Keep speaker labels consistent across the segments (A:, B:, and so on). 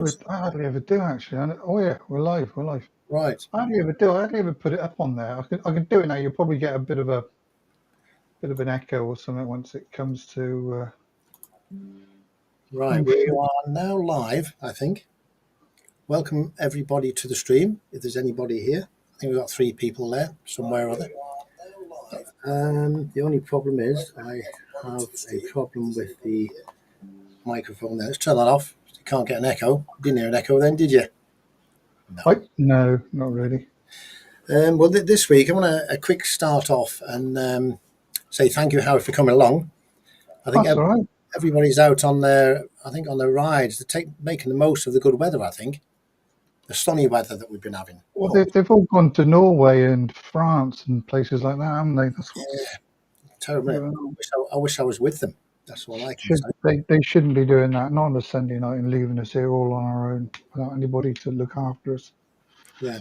A: I hardly ever do actually. Oh yeah, we're live. We're live.
B: Right.
A: I hardly ever do. I hardly ever put it up on there. I can do it now. You'll probably get a bit of an echo or something once it comes to.
B: Right. We are now live, I think. Welcome everybody to the stream. If there's anybody here, I think we've got 3 people there somewhere or other. The only problem is I have a problem with the microphone there. Let's turn that off. You can't get an echo. You didn't hear an echo then, did you?
A: No, not really.
B: Well, this week I want a quick start off and say thank you, Howard, for coming along. I think
A: That's all right.
B: everybody's out on their rides. They're making the most of the good weather, I think. The sunny weather that we've been having.
A: Well, they've all gone to Norway and France and places like that, haven't they? That's
B: terrible. I wish I was with them. That's all I can say.
A: They shouldn't be doing that. Not on a Sunday night and leaving us here all on our own without anybody to look after us.
B: Yeah.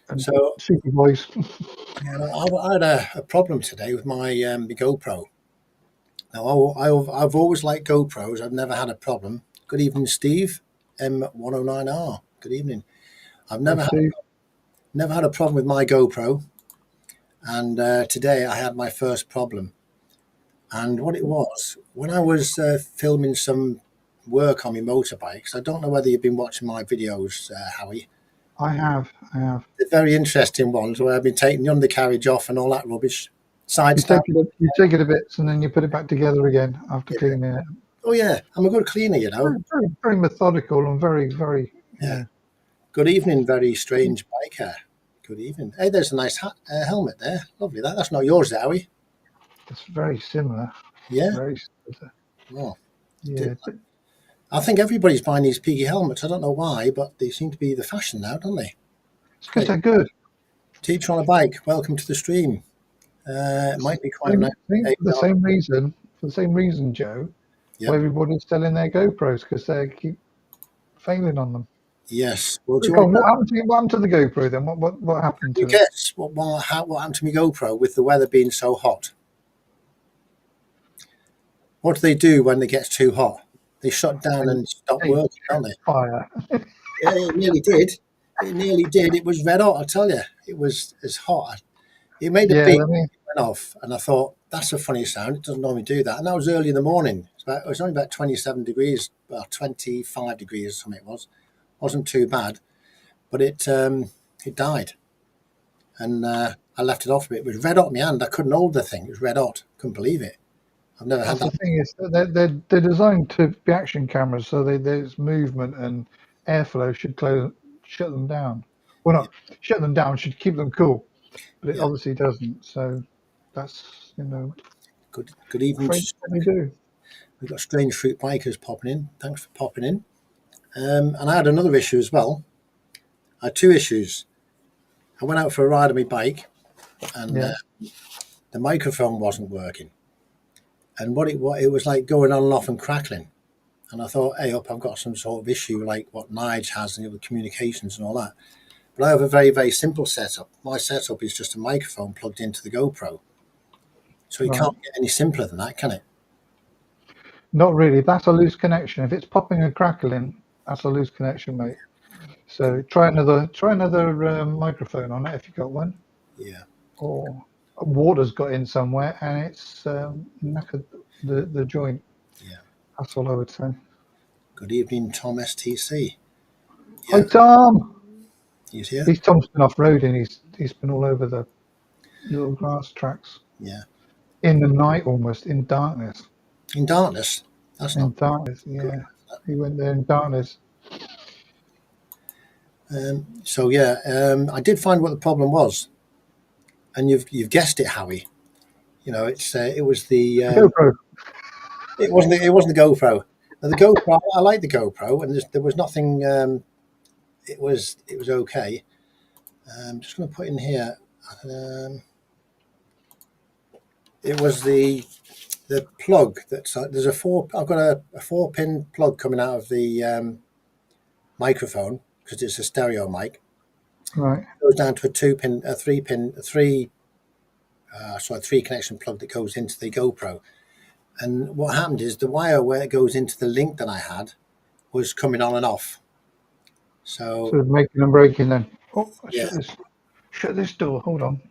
A: And
B: so
A: supervise.
B: I had a problem today with my GoPro. Now I've always liked GoPros. I've never had a problem. Good evening, Steve. M109R. Good evening. I've never had a problem with my GoPro, and today I had my first problem. And what it was, when I was filming some work on my motorbikes, I don't know whether you've been watching my videos, Howie.
A: I have.
B: They're very interesting ones where I've been taking the undercarriage off and all that rubbish.
A: You take it to bits and then you put it back together again after cleaning it.
B: Oh yeah, I'm a good cleaner, you know.
A: Very, very methodical and very.
B: Yeah. Good evening, very strange biker. Good evening. Hey, there's a nice helmet there. Lovely. That's not yours, Howie.
A: It's very similar.
B: Yeah.
A: Very similar.
B: Oh.
A: Yeah.
B: I think everybody's buying these piggy helmets. I don't know why, but they seem to be the fashion now, don't they?
A: It's because they're good.
B: Teacher on a bike. Welcome to the stream. It might be quite nice.
A: For the same reason, Joe.
B: Yep.
A: Why everybody's selling their GoPros because they keep failing on them.
B: Yes. Well,
A: what happened to the GoPro then? What happened to it?
B: Guess what happened to my GoPro with the weather being so hot? What do they do when it gets too hot? They shut down and stop working, don't they?
A: Fire.
B: Yeah, it nearly did. It nearly did. It was red hot, I tell you. It was as hot. It made a beep, it went off, and I thought, that's a funny sound. It doesn't normally do that. And that was early in the morning. It was only about 27 degrees, well, 25 degrees or something it was. Wasn't too bad, but it died. And I left it off a bit. It was red hot in my hand. I couldn't hold the thing. It was red hot. Couldn't believe it. I've never had that.
A: The thing is, they're designed to be action cameras, so there's movement and airflow should shut them down. Well, not shut them down, should keep them cool, but it obviously doesn't. So that's
B: Good evening.
A: We do.
B: We've got Strange Fruit Bikers popping in. Thanks for popping in. And I had another issue as well. I had 2 issues. I went out for a ride on my bike, and the microphone wasn't working. And what it was like going on and off and crackling. And I thought, hey, I've got some sort of issue like what Nige has and the communications and all that. But I have a very, very simple setup. My setup is just a microphone plugged into the GoPro. So it can't get any simpler than that, can it?
A: Not really. That's a loose connection. If it's popping and crackling, that's a loose connection, mate. So try another microphone on it if you've got one.
B: Yeah.
A: Or water's got in somewhere and it's knackered the joint.
B: Yeah.
A: That's all I would say.
B: Good evening, Tom STC.
A: Yeah. Hi, Tom.
B: He's here.
A: Tom's been off-roading. He's been all over the little grass tracks.
B: Yeah.
A: In the night, almost in darkness.
B: In darkness? That's not.
A: In darkness, yeah. He went there in darkness.
B: I did find what the problem was, and you've guessed it, Howie. You know, it was the
A: GoPro.
B: It wasn't the GoPro. Now, the GoPro, I like the GoPro, and there was nothing. It was okay. I'm just going to put in here. It was the plug that's there's I've got a 4-pin plug coming out of the microphone because it's a stereo mic.
A: Right.
B: It goes down to a 3 connection plug that goes into the GoPro. And what happened is the wire where it goes into the link that I had was coming on and off. So
A: Sort of making and breaking then. Oh,
B: yeah,
A: shut this door. Hold on.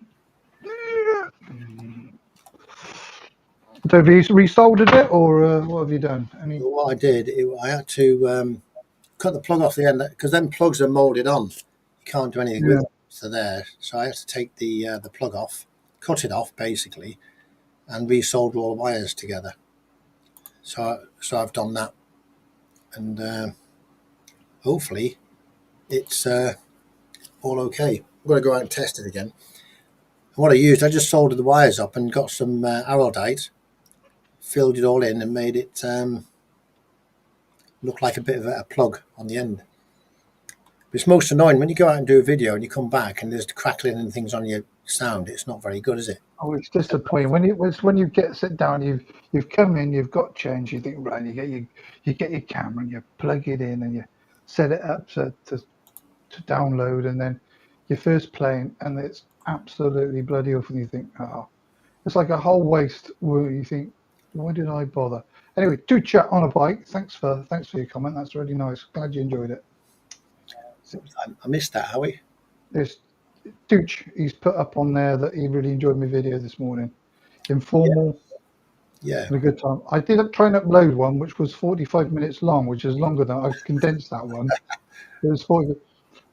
A: So have you resoldered it, or what have you done? Any?
B: what I did, I had to cut the plug off the end because then plugs are molded on. You can't do anything with
A: Yeah.
B: them. So there. So I had to take the plug off, cut it off basically, and resolder all the wires together. So I've done that, and hopefully it's all okay. I'm going to go out and test it again. And what I used, I just soldered the wires up and got some araldite, filled it all in, and made it look like a bit of a plug on the end. It's most annoying when you go out and do a video and you come back and there's the crackling and things on your sound. It's not very good, is it?
A: Oh, it's disappointing when you get sit down. You've come in. You've got change. You think right. You get your camera and you plug it in and you set it up to download, and then you're first playing and it's absolutely bloody awful. And you think, oh, it's like a whole waste. Where you think, why did I bother? Anyway, to chat on a bike. Thanks for your comment. That's really nice. Glad you enjoyed it.
B: I missed that, Howie.
A: There's Dooch. He's put up on there that he really enjoyed my video this morning.
B: Yeah,
A: Informal
B: yeah,
A: and a good time. I did try and upload one which was 45 minutes long, which is longer than I condensed that one. It was 40,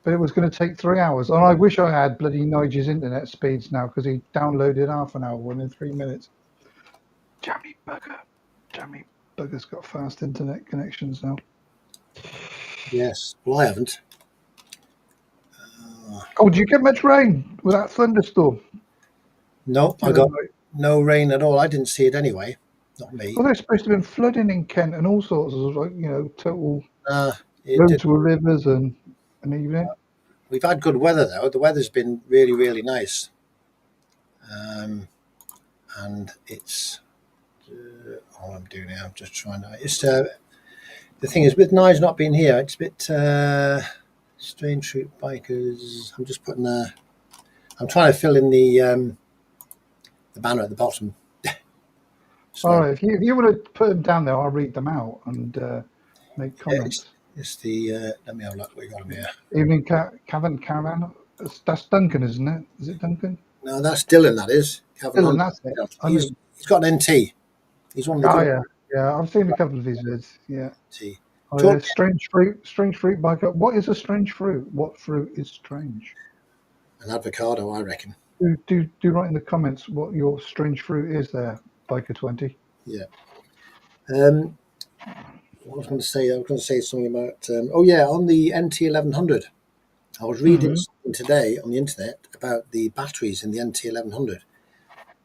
A: but it was going to take 3 hours. And I wish I had bloody Nigel's internet speeds now because he downloaded half an hour one in 3 minutes. Jammy bugger. Jammy bugger's got fast internet connections now.
B: yes. Well, I haven't.
A: Oh, did you get much rain with that thunderstorm?
B: No, I got no rain at all. I didn't see it anyway. Not me.
A: Well, there's supposed to have been flooding in Kent and all sorts of, like, total
B: It did.
A: roads were rivers and evening.
B: We've had good weather though. The weather's been really, really nice. And it's all I'm doing now. I'm just trying to. It's the thing is with Nige not being here, it's a bit strange. Troop bikers. I'm just putting a. I'm trying to fill in the banner at the bottom. So,
A: All right, if you want to put them down there, I'll read them out and make comments.
B: it's the. Let me have a look. We got them here.
A: Evening Caravan. That's Duncan, isn't it? Is it Duncan?
B: No, that's Dylan. That is.
A: Dylan, that's it.
B: He's got an NT. He's one of the.
A: Oh yeah. I've seen a couple of his vids. Yeah.
B: NT.
A: Oh, yeah. Strange fruit biker. What is a strange fruit? What fruit is strange?
B: An avocado, I reckon.
A: Do write in the comments what your strange fruit is there, Biker20.
B: Yeah. What I was going to say something about. Oh yeah, on the NT1100. I was reading something today on the internet about the batteries in the NT1100.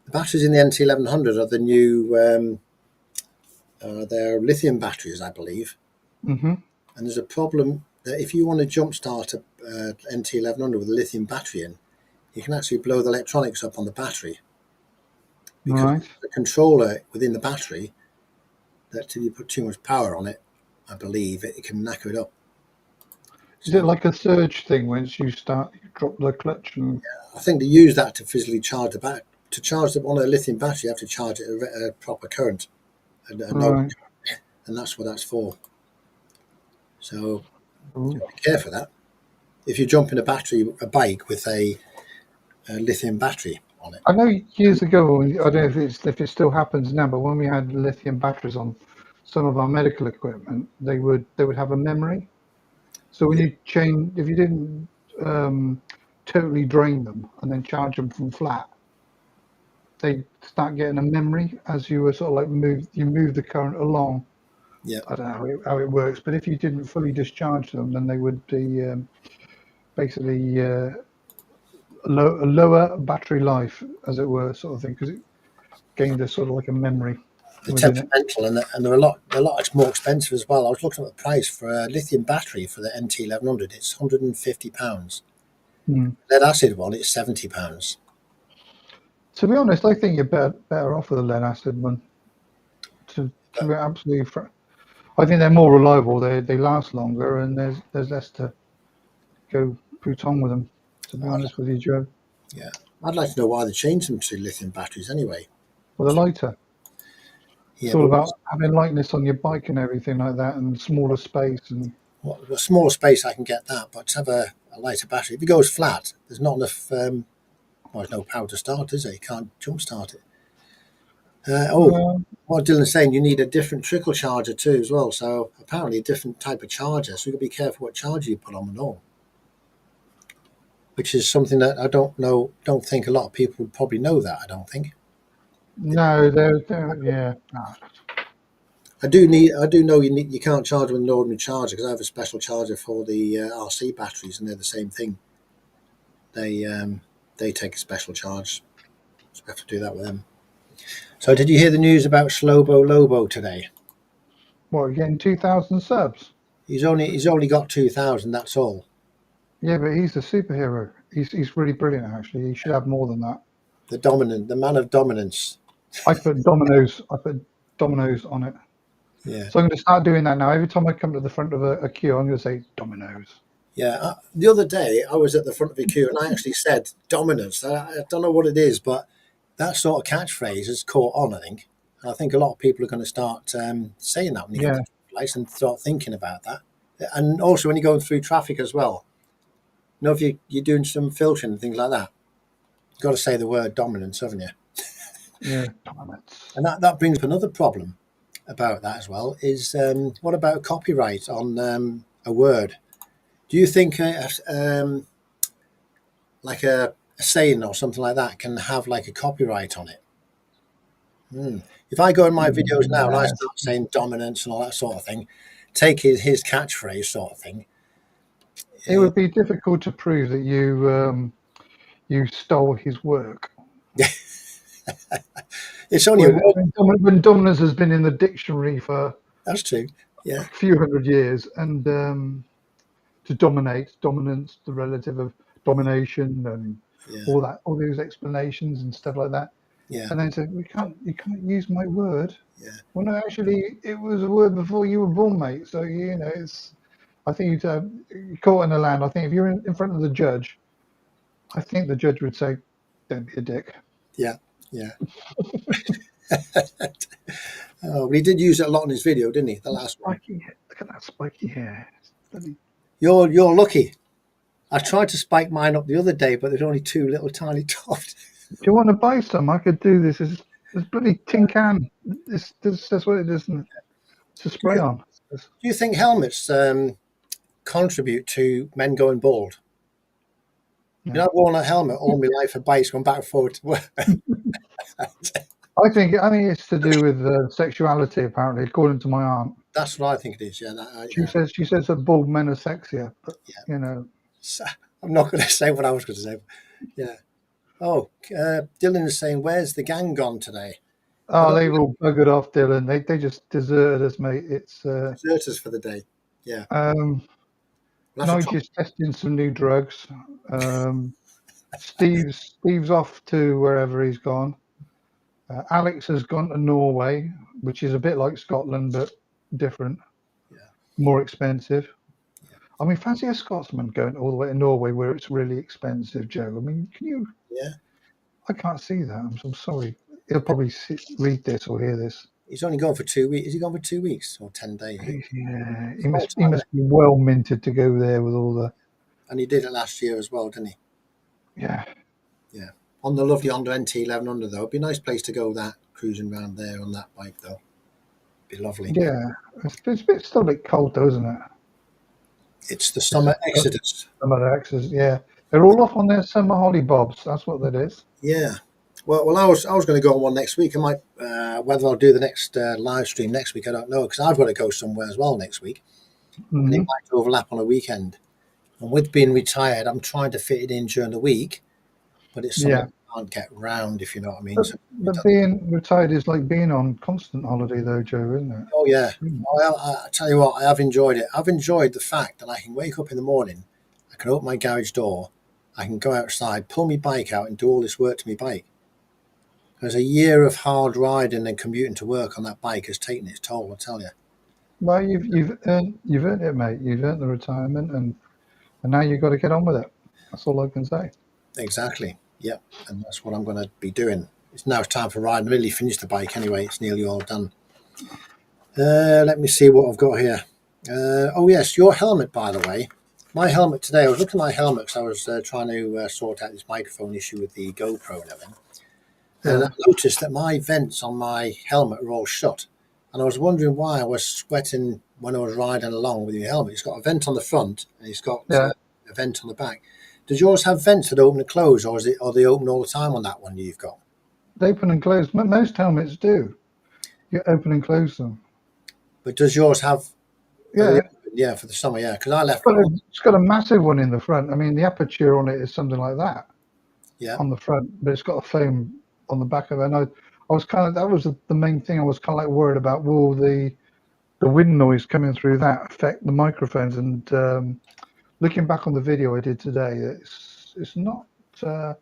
B: The batteries in the NT1100 are the new. They're lithium batteries, I believe.
A: Mm-hmm.
B: And there's a problem that if you want to jumpstart a NT1100 with a lithium battery in, you can actually blow the electronics up on the battery. Because the controller within the battery, that if you put too much power on it, I believe it can knacker it up.
A: Is it like a surge thing once you drop the clutch? And
B: I think they use that to physically charge the back. To charge them on a lithium battery, you have to charge it a proper current, and that's what that's for. So be careful of that. If you jump in a bike with a lithium battery on it.
A: I know years ago, I don't know if it still happens now, but when we had lithium batteries on some of our medical equipment, they would have a memory. So when you if you didn't totally drain them and then charge them from flat, they start getting a memory as you were sort of like move the current along.
B: Yeah,
A: I don't know how it works, but if you didn't fully discharge them, then they would be basically a lower battery life, as it were, sort of thing, because it gained a sort of like a memory.
B: They're temperamental, and they're a lot more expensive as well. I was looking at the price for a lithium battery for the NT1100. It's £150. Lead acid one, it's £70.
A: To be honest, I think you're better off with the lead acid one. To be absolutely frank, I think they're more reliable. They last longer, and there's less to go put on with them. To be honest with you, Joe.
B: Yeah, I'd like to know why they changed them to lithium batteries anyway.
A: Well, the lighter.
B: Yeah,
A: it's all about having lightness on your bike and everything like that, and smaller space. And
B: a smaller space, I can get that, but to have a lighter battery, if it goes flat, there's not enough. Well, there's no power to start, is there? You can't jump start it.
A: Um,
B: What Dylan's saying, you need a different trickle charger too as well. So apparently a different type of charger. So you've got to be careful what charger you put on and all. Which is something that I don't think a lot of people would probably know that, I don't think.
A: no, yeah. No.
B: I do know you can't charge with an ordinary charger because I have a special charger for the RC batteries and they're the same thing. They take a special charge. So I have to do that with them. So did you hear the news about Slobo Lobo today?
A: What, you're getting 2,000 subs?
B: He's only got 2,000, that's all.
A: Yeah, but he's a superhero. He's really brilliant, actually. He should have more than that.
B: The man of dominance.
A: I put dominoes on it.
B: Yeah.
A: So I'm going to start doing that now. Every time I come to the front of a queue, I'm going to say dominoes.
B: Yeah. The other day I was at the front of a queue and I actually said dominance. I don't know what it is, but that sort of catchphrase has caught on, I think. And I think a lot of people are going to start saying that when you get to the place and start thinking about that. And also when you're going through traffic as well. You know, if you're doing some filtering and things like that, you've got to say the word dominance, haven't you?
A: Yeah, dominance.
B: And that brings up another problem about that as well, is what about copyright on a word? Do you think like a saying or something like that can have like a copyright on it? If I go in my videos now and I start saying dominance and all that sort of thing, take his catchphrase sort of thing.
A: It would be difficult to prove that you stole his work.
B: It's only
A: when dominance has been in the dictionary for
B: that's true. Yeah,
A: a few hundred years, and to dominate, dominance, the relative of domination, and all those explanations and stuff like that.
B: Yeah.
A: And then say, you can't use my word.
B: Yeah.
A: Well, no, actually, it was a word before you were born, mate. So it's. I think you're caught in the land. I think if you're in front of the judge, I think the judge would say, "Don't be a dick."
B: Yeah. Yeah. Oh, but he did use it a lot in his video, didn't he? The last one.
A: Look at that spiky hair.
B: You're lucky. I tried to spike mine up the other day, but there's only two little tiny tufts.
A: Do you want to buy some? I could do this. It's bloody tin can. That's what it is. It's a spray on.
B: Do you think helmets contribute to men going bald? Yeah. You know, I've worn a helmet all my life for bikes going back and forward to work.
A: I think it's to do with sexuality, apparently, according to my aunt.
B: That's what I think it is. Yeah,
A: she says that bald men are sexier, but
B: So, I'm not going to say what I was going to say. Yeah. Oh, Dylan is saying, "Where's the gang gone today?"
A: Oh, they've all buggered off, Dylan. They just deserted us, mate. It's
B: deserters for the day. Yeah.
A: Nigel's testing some new drugs. Steve's off to wherever he's gone. Alex has gone to Norway, which is a bit like Scotland, but different.
B: Yeah. More
A: expensive. Yeah. I mean, fancy a Scotsman going all the way to Norway where it's really expensive, Joe. I mean, can you?
B: Yeah.
A: I can't see that. I'm sorry. He'll probably read this or hear this.
B: He's only gone for 2 weeks. Is he gone for 2 weeks or 10 days?
A: Yeah. He must be well minted to go there with all the.
B: And he did it last year as well, didn't he?
A: Yeah.
B: Yeah. On the lovely Honda NT 1100 though, it'd be a nice place to go. That cruising around there on that bike though, it'd be lovely.
A: Yeah, it's still a bit cold though, isn't it?
B: It's the summer exodus.
A: Summer exodus, yeah. They're all off on their summer holly bobs. That's what that is.
B: Yeah. Well, I was going to go on one next week. I might whether I'll do the next live stream next week. I don't know because I've got to go somewhere as well next week, and it might overlap on a weekend. And with being retired, I'm trying to fit it in during the week. But it's something I can't get round, if you know what I mean.
A: But being retired is like being on constant holiday, though, Joe, isn't it?
B: Oh, yeah. I tell you what, I have enjoyed it. I've enjoyed the fact that I can wake up in the morning, I can open my garage door, I can go outside, pull my bike out and do all this work to my bike. There's a year of hard riding and commuting to work on that bike has taken its toll, I tell you.
A: Well, you've earned it, mate. You've earned the retirement, and now you've got to get on with it. That's all I can say.
B: Exactly. Yep, and that's what I'm going to be doing. It's time for riding. I nearly finished the bike anyway. It's nearly all done. Let me see what I've got here. Oh yes, your helmet, by the way. My helmet today, I was looking at my helmet because I was trying to sort out this microphone issue with the GoPro and everything. And I
A: Yeah.
B: noticed that my vents on my helmet are all shut. And I was wondering why I was sweating when I was riding along with your helmet. It's got a vent on the front and it's got
A: Yeah.
B: a vent on the back. Does yours have vents that open and close, or are they open all the time on that one you've got?
A: They open and close. Most helmets do. You open and close them.
B: But does yours have? Are they
A: Yeah.
B: open? Yeah, for the summer. Yeah, because I
A: It's
B: left.
A: got a, it's got a massive one in the front. I mean, the aperture on it is something like that
B: Yeah,
A: on the front, but it's got a foam on the back of it. And I was kind of, that was the main thing I was kind of like worried about. Will the wind noise coming through that affect the microphones? And looking back on the video I did today, it's uh,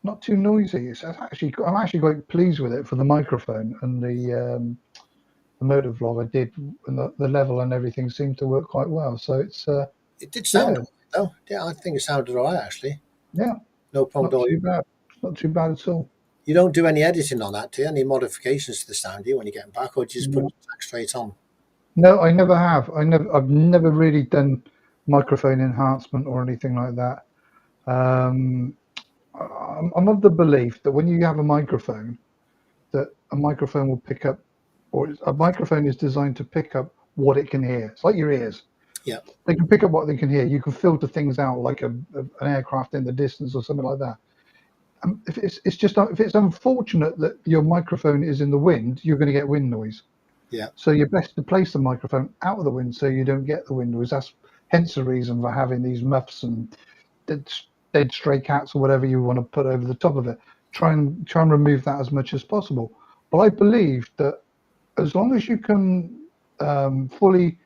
A: not too noisy. I'm actually quite pleased with it for the microphone and the motor vlog I did, and the level and everything seemed to work quite well. So it's
B: it did sound
A: yeah,
B: all right, though. Yeah, I think it sounded all right actually.
A: yeah,
B: No problem at
A: not
B: all.
A: too bad. It's not too bad at all.
B: You don't do any editing on that, do you? Any modifications to the sound, do you, when you get back, or do you just put
A: No,
B: it back straight on?
A: no, I never have. I've never really done microphone enhancement or anything like that. Um, I'm of the belief that when you have a microphone, that a microphone will pick up, or a microphone is designed to pick up what it can hear. It's like your ears.
B: Yeah,
A: They can pick up what they can hear. You can filter things out like an aircraft in the distance or something like that. If it's just if it's unfortunate that your microphone is in the wind, you're going to get wind noise.
B: yeah,
A: So you're best to place the microphone out of the wind so you don't get the wind noise. That's hence the reason for having these muffs and dead, dead stray cats or whatever you want to put over the top of it. Try and remove that as much as possible. But I believe that as long as you can fully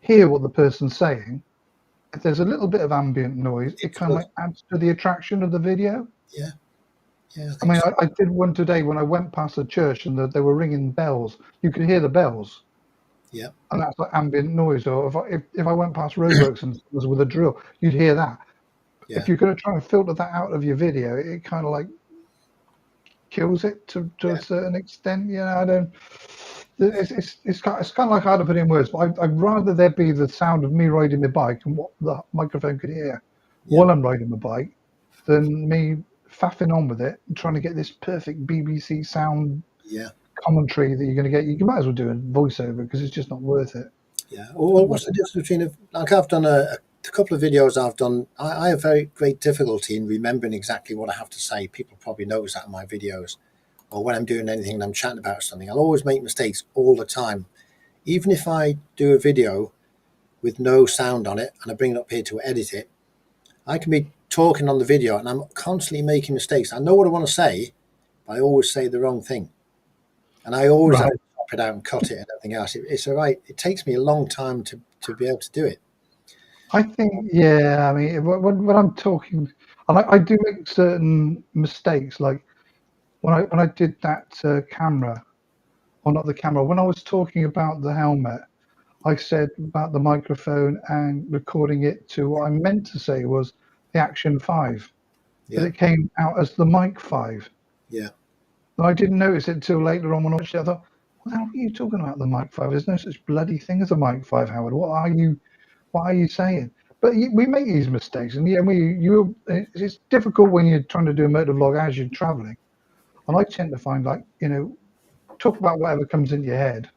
A: hear what the person's saying, if there's a little bit of ambient noise, it
B: it's
A: kind of
B: good.
A: like adds to the attraction of the video.
B: Yeah, yeah, I
A: I
B: think
A: mean,
B: so.
A: I did one today when I went past a church and they were ringing bells. You could hear the bells,
B: Yeah,
A: and that's like ambient noise. Or if I went past roadworks and was with a drill, you'd hear that.
B: yeah,
A: If you're going to try and filter that out of your video, it kind of like kills it to a
B: yeah,
A: certain extent. You know, I don't. It's kind of like hard to put in words, but I'd rather there be the sound of me riding my bike and what the microphone could hear
B: yeah,
A: while I'm riding my bike than me faffing on with it and trying to get this perfect BBC sound
B: yeah,
A: commentary that you're going to get. You might as well do a voiceover because it's just not worth it.
B: yeah.
A: It's not
B: Well, what's
A: worth
B: the
A: it.
B: difference between like I've done a couple of videos I've done. I have very great difficulty in remembering exactly what I have to say. People probably notice that in my videos, or when I'm doing anything and I'm chatting about something. I'll always make mistakes all the time. Even if I do a video with no sound on it and I bring it up here to edit it, I can be talking on the video and I'm constantly making mistakes. I know what I want to say, but I always say the wrong thing. And I always have to
A: Right.
B: chop it out and cut it and everything else. It's all right. It takes me a long time to be able to do it.
A: I think, yeah, I mean, when I'm talking, and I do make certain mistakes, like when I did that camera, or not the camera, when I was talking about the helmet, I said about the microphone and recording it to what I meant to say was the Action 5, but
B: Yeah,
A: it came out as the Mic 5.
B: yeah,
A: And I didn't notice it till later on when I watched it. I thought, what the hell are you talking about, the Mic 5? There's no such bloody thing as a Mic 5, Howard. What are you saying? But we make these mistakes, and yeah, it's difficult when you're trying to do a motor vlog as you're traveling. And I tend to find, like, talk about whatever comes into your head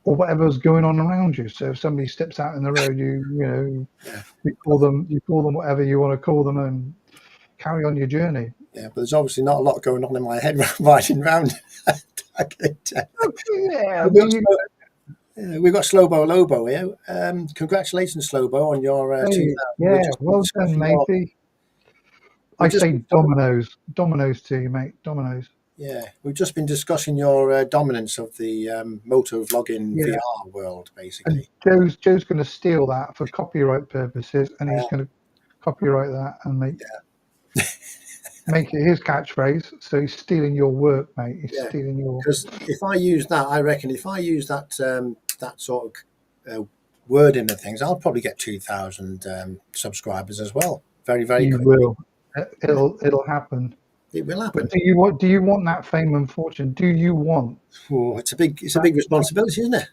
A: or whatever's going on around you. So if somebody steps out in the road,
B: yeah,
A: you call them whatever you want to call them, and carry on your journey.
B: yeah. But there's obviously not a lot going on in my head riding around. I can tell.
A: Yeah,
B: We've
A: but
B: got, we've got Slobo Lobo here. Congratulations, Slobo, on your
A: hey,
B: 2000. We've
A: yeah,
B: just been
A: well done,
B: discussing your.
A: matey.
B: We've
A: I
B: just
A: say Dominoes, Dominoes to you, mate, Dominoes.
B: Yeah, we've just been discussing your dominance of the moto vlogging
A: Yeah,
B: VR world,
A: and
B: basically.
A: Joe's going to steal that for copyright purposes, and he's
B: Uh,
A: going to copyright that and make it his catchphrase. So he's stealing your work, mate. He's
B: yeah,
A: stealing your.
B: because if I use that, I reckon if I use that sort of wording and things, I'll probably get 2,000 subscribers as well, very very
A: You
B: quickly.
A: will. It'll happen.
B: It will
A: But
B: happen.
A: do you want that fame and fortune? Do you want
B: Oh, it's a big
A: that?
B: responsibility, isn't it?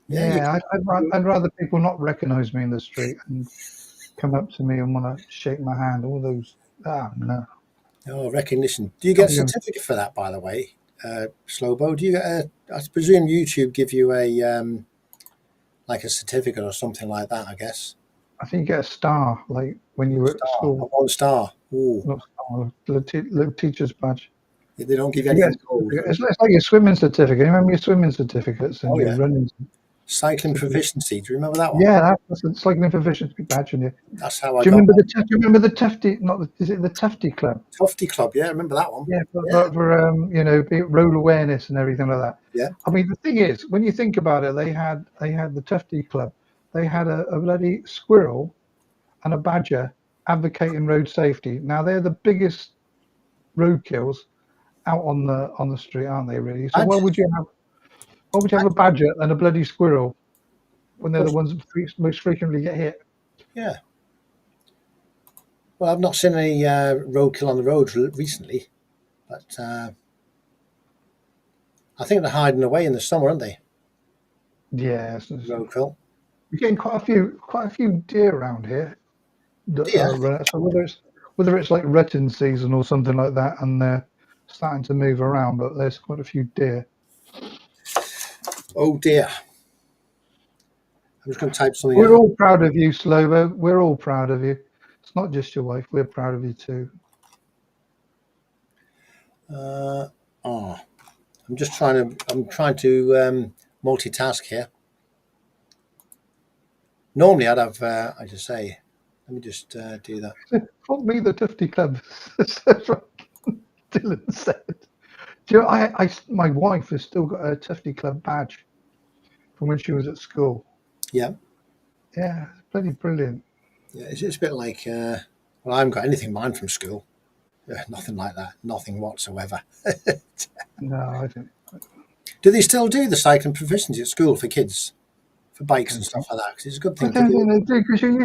B: Yeah, you
A: Yeah,
B: can.
A: I'd rather people not recognise me in the street and come up to me and want to shake my hand. All those, no.
B: Oh, recognition. Do you get a
A: I'm going,
B: certificate for that, by the way, Slowbo? Do you get a? I presume YouTube give you a like a certificate or something like that. I guess
A: I think you get a star, like when you were at
B: star, a
A: school,
B: 1 star. Ooh,
A: not star, little teacher's badge.
B: they don't give you
A: You get a
B: anything gold.
A: certificate. It's like your swimming certificate. You remember your swimming certificates and
B: Oh
A: your
B: yeah,
A: running
B: cycling
A: certificate?
B: proficiency. Do you remember that one?
A: Yeah, that's it's like an proficiency badge. And you,
B: That's how I
A: do you
B: got
A: remember
B: my
A: do you remember the Tufty? Not the, is it the Tufty Club?
B: Tufty Club. Yeah, I remember that one.
A: Yeah,
B: Yeah,
A: road awareness and everything like that.
B: yeah.
A: I mean, the thing is, when you think about it, they had the Tufty Club. They had a bloody squirrel and a badger advocating road safety. Now they're the biggest roadkills out on the street, aren't they? Really. So why would you have a badger and a bloody squirrel when they're the
B: Because
A: ones that most frequently get hit?
B: yeah. Well, I've not seen any roadkill on the roads recently, but I think they're hiding away in the summer, aren't they?
A: Yes,
B: Roadkill.
A: we're getting quite a few deer around here.
B: Deer.
A: So whether it's like rutting season or something like that, and they're starting to move around, but there's quite a few deer.
B: Oh dear. I'm just going to type something
A: We're
B: out.
A: all proud of you, Slovo. We're all proud of you. It's not just your wife. We're proud of you too.
B: Oh, I'm just trying to. I'm trying to multitask here. Normally, I'd have. I just say. Let me just do that.
A: Fuck me, the Tufty Club. That's what Dylan said. Do you know, my wife has still got a Tufty Club badge from when she was at school.
B: Yeah,
A: Yeah, it's bloody brilliant.
B: yeah. It's a bit like. Well, I haven't got anything mine from school. Nothing like that. Nothing whatsoever.
A: No, I
B: Do they still do the cycling proficiency at school for kids, for bikes and
A: don't
B: stuff
A: think.
B: like that? 'Cause it's a good
A: I
B: thing to
A: don't
B: do.
A: think they do because you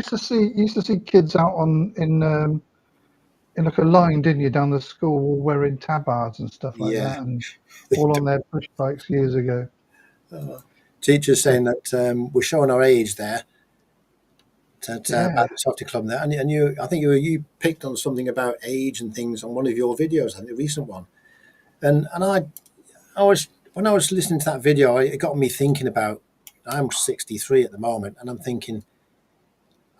A: used to see kids out in like a line, didn't you, down the school wearing tabards and stuff like
B: Yeah.
A: that, and all on their push bikes years ago.
B: Teachers
A: But
B: saying that we're showing our age there.
A: yeah,
B: About the soccer club there, and you, I think you picked on something about age and things on one of your videos, I think the recent one, and I was when I was listening to that video, it got me thinking about. I'm 63 at the moment, and I'm thinking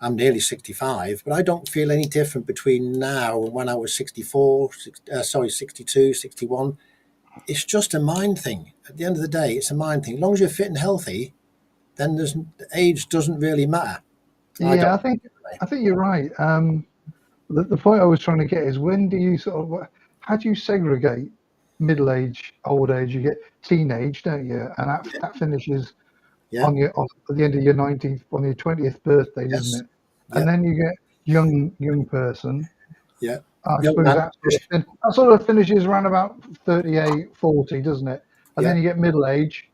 B: I'm nearly 65, but I don't feel any different between now and when I was 64, 62, 61. It's just a mind thing. At the end of the day, it's a mind thing. As long as you're fit and healthy, then there's age doesn't really matter. I
A: yeah,
B: don't.
A: I think you're right. The point I was trying to get is when do you how do you segregate middle age, old age? You get teenage, don't you? And
B: Yeah,
A: that finishes
B: yeah,
A: at the end of your 19th, on your 20th birthday, doesn't
B: yes,
A: it? And
B: yeah,
A: then you get young person.
B: yeah.
A: I
B: Young
A: suppose
B: man,
A: that sort of finishes around about 38, 40, doesn't it? And
B: yeah,
A: then you get middle age.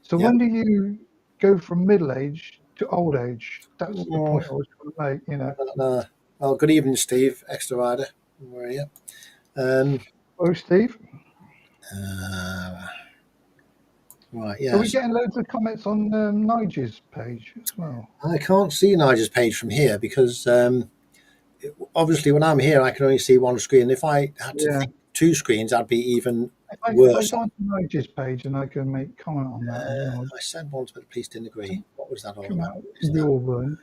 A: So
B: yeah.
A: when do you go from middle age to old age? That's the
B: Oh,
A: point I was trying to make.
B: well, good evening, Steve, extra rider. Where are you? Um,
A: Oh, Steve,
B: uh, right,
A: are we
B: yes.
A: getting loads of comments on Nigel's page as well?
B: I can't see Nigel's page from here because obviously when I'm here, I can only see one screen. If I had to
A: Yeah.
B: think two screens, I'd be even
A: If I
B: worse.
A: go onto Nigel's page and I can make comment on that as well,
B: I said once, but the police didn't agree. What was that all
A: come
B: about?
A: out
B: Is that
A: your one.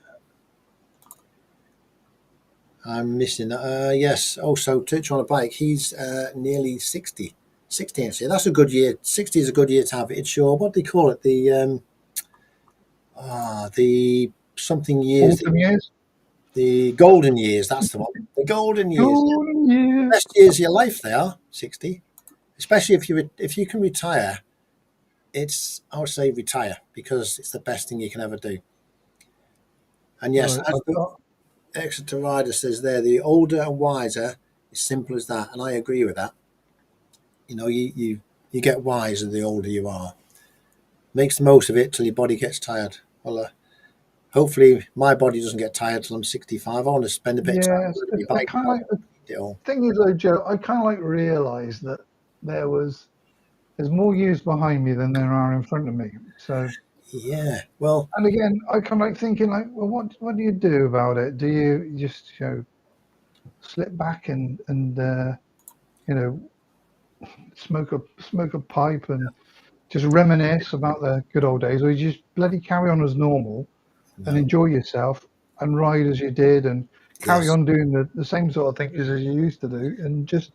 B: I'm missing that? Yes. Also, Touch on a bike. He's nearly 60. 60 actually. That's a good year. 60 is a good year to have it. It's your, what do they call it? The something years,
A: Autumn years.
B: the golden years. That's the one. The golden years.
A: Golden years.
B: Best years of your life. They are 60. Especially if you can retire. I would say retire because it's the best thing you can ever do. And yes,
A: Right,
B: as
A: I've
B: the
A: got.
B: Exeter Rider says there, the older and wiser is simple as that, and I agree with that. You know, you get wiser the older you are. Makes the most of it till your body gets tired. Well, hopefully my body doesn't get tired till I'm 65. I want to spend a bit of time
A: Yeah,
B: with my
A: I
B: bike
A: kind of
B: now.
A: like the
B: You know,
A: thing is though, Joe. I kind of like realised that there's more years behind me than there are in front of me. So
B: Yeah. Well,
A: And again, I kind of like thinking like, well, what do you do about it? Do you just slip back and you know smoke a pipe and just reminisce about the good old days, or you just bloody carry on as normal and
B: no.
A: enjoy yourself and ride as you did and carry
B: Yes.
A: on doing the same sort of things as you used to do and just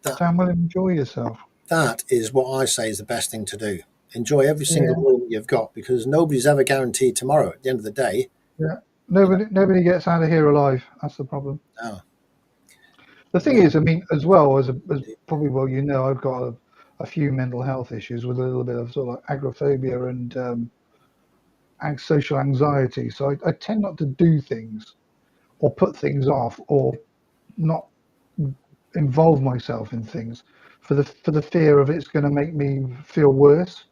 B: That
A: damn well enjoy yourself.
B: that is what I say is the best thing to do. Enjoy every single
A: Yeah,
B: moment you've got because nobody's ever guaranteed tomorrow. At the end of the day,
A: yeah.
B: you know.
A: Nobody gets out of here alive. That's the problem.
B: No.
A: The thing
B: Well,
A: is, I mean, as well as probably well, I've got a few mental health issues with a little bit of sort of like agoraphobia and social anxiety. So I tend not to do things or put things off or not involve myself in things for the fear of it's going to make me feel worse.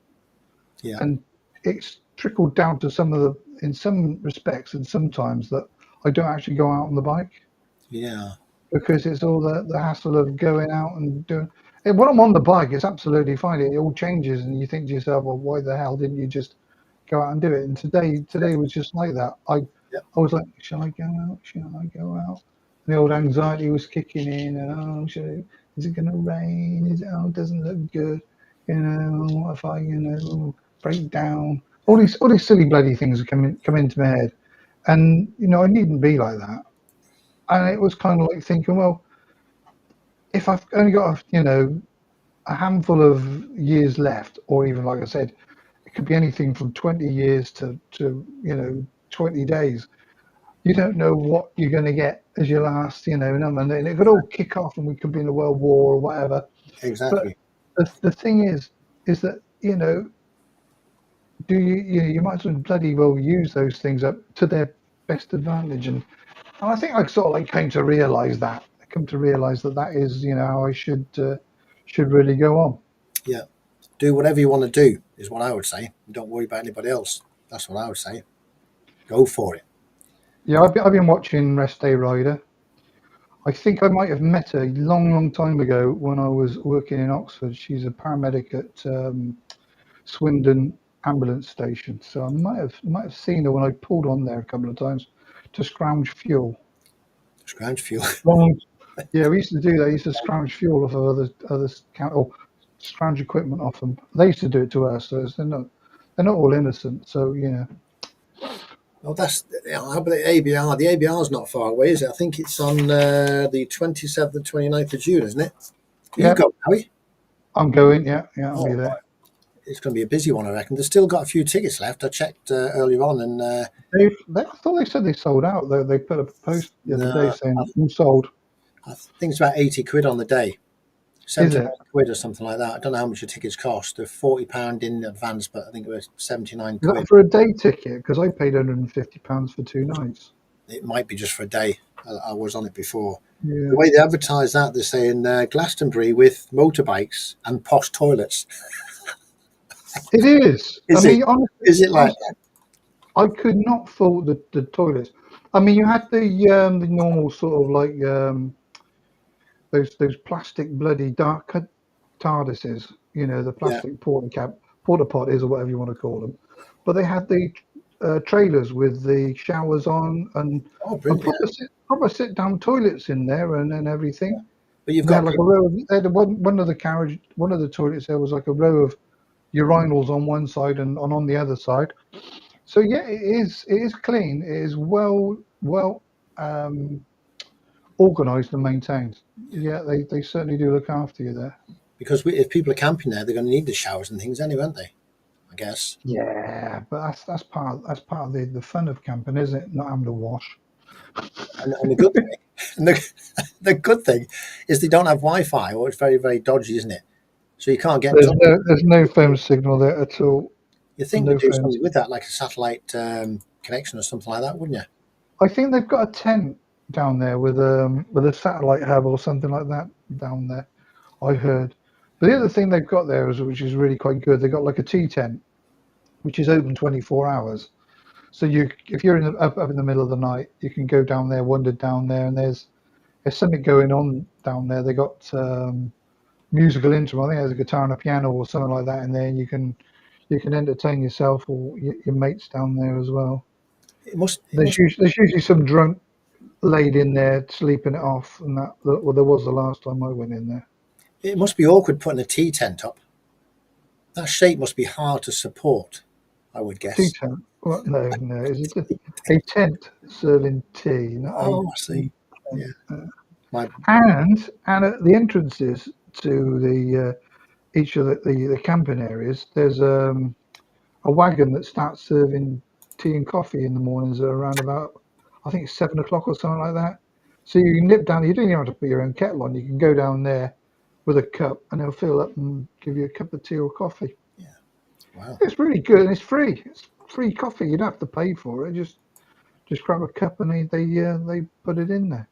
B: yeah,
A: And it's trickled down to some of the in some respects and sometimes that I don't actually go out on the bike
B: yeah,
A: because it's all the hassle of going out and doing and when I'm on the bike it's absolutely fine. It all changes and you think to yourself, well, why the hell didn't you just go out and do it? And today was just like that.
B: yeah,
A: I was like, shall I go out? Shall I go out? And the old anxiety was kicking in, and is it going to rain? Is it? Oh, it doesn't look good. What if I break down? All these silly bloody things come into my head, and I needn't be like that. And it was kind of like thinking, well, if I've only got a handful of years left, or even like I said, it could be anything from 20 years to 20 days. You don't know what you're going to get as your last, number. And it could all kick off and we could be in a world war or whatever. But
B: exactly.
A: the thing is that, you might as well bloody well use those things up to their best advantage. And I think I sort of like came to realize that. I come to realize that that is, how I should really go on.
B: Yeah. Do whatever you want to do is what I would say. Don't worry about anybody else. That's what I would say. Go for it.
A: Yeah, I've been watching Rest Day Rider. I think I might have met her a long, long time ago when I was working in Oxford. She's a paramedic at Swindon ambulance station. So I might have seen her when I pulled on there a couple of times to scrounge fuel.
B: Scrounge fuel.
A: Long, yeah, we used to do that. We used to scrounge fuel off of others or scrounge equipment off them. They used to do it to us, so they're not all innocent. So
B: Well, that's how about the ABR? The ABR is not far away, is it? I think it's on the 27th and 29th of June, isn't it? You
A: yeah,
B: go, Howie.
A: I'm going. Yeah, I'll be
B: Oh,
A: there.
B: it's going to be a busy one, I reckon. They've still got a few tickets left. I checked earlier on, and
A: I thought they said they sold out. Though they put up a post the other day
B: no,
A: saying all sold.
B: I think it's about 80 quid on the day.
A: Is
B: 79
A: it?
B: quid or something like that. I don't know how much the tickets cost. They're £40 in advance, but I think it was 79
A: Is that
B: quid.
A: for a day ticket? Because I paid £150 for 2 nights.
B: It might be just for a day. I was on it before. The
A: Yeah,
B: way they advertise that, they're saying Glastonbury with motorbikes and posh toilets.
A: it is. I
B: Is it?
A: mean,
B: Is it like
A: honestly, I could not fault the toilets. I mean, you had the normal sort of like those plastic bloody dark TARDISes, the
B: yeah?
A: plastic porta potties or whatever you want to call them. But they had the trailers with the showers on
B: Oh,
A: and
B: brilliant! Yeah,
A: proper sit down toilets in there and everything.
B: but you've
A: And they had
B: got
A: like a
B: people.
A: row of they had one of the toilets there was like a row of urinals on one side and on the other side. So yeah, it is clean. It is well um, organised and maintained. Yeah, they certainly do look after you there.
B: Because if people are camping there, they're going to need the showers and things anyway, aren't they? I guess.
A: Yeah, but that's part of the fun of camping, isn't it? Not having to wash.
B: And the good thing, and the good thing is they don't have Wi-Fi, or it's very very dodgy, isn't it? So you can't get in touch.
A: There's no phone signal there at all.
B: You think they'd
A: No
B: do
A: phone.
B: something with that, like a satellite connection or something like that, wouldn't you?
A: I think they've got a tent down there with a satellite hub or something like that down there. I heard. But the other thing they've got there is which is really quite good. They've got like a tea tent which is open 24 hours. So if you're up in the middle of the night, you can go down there, wander down there, and there's something going on down there. They got musical instrument. I think there's a guitar and a piano or something like that in there, and you can entertain yourself or your mates down there as well.
B: It must. It
A: There's
B: must.
A: usually some drunk laid in there sleeping it off, and that well, there was the last time I went in there.
B: It must be awkward putting a tea tent up. That shape must be hard to support, I would
A: Tea
B: guess.
A: tent? Well, no. Is it a tent serving tea, not a
B: Oh, I see. Yeah. My
A: and at the entrances to the each of the camping areas, there's a wagon that starts serving tea and coffee in the mornings at around about, I think it's 7 o'clock or something like that. So you can nip down. You don't even have to put your own kettle on. You can go down there with a cup, and they'll fill up and give you a cup of tea or coffee.
B: wow.
A: It's really good, and it's free. It's free coffee. You don't have to pay for it. Just grab a cup, and they put it in there.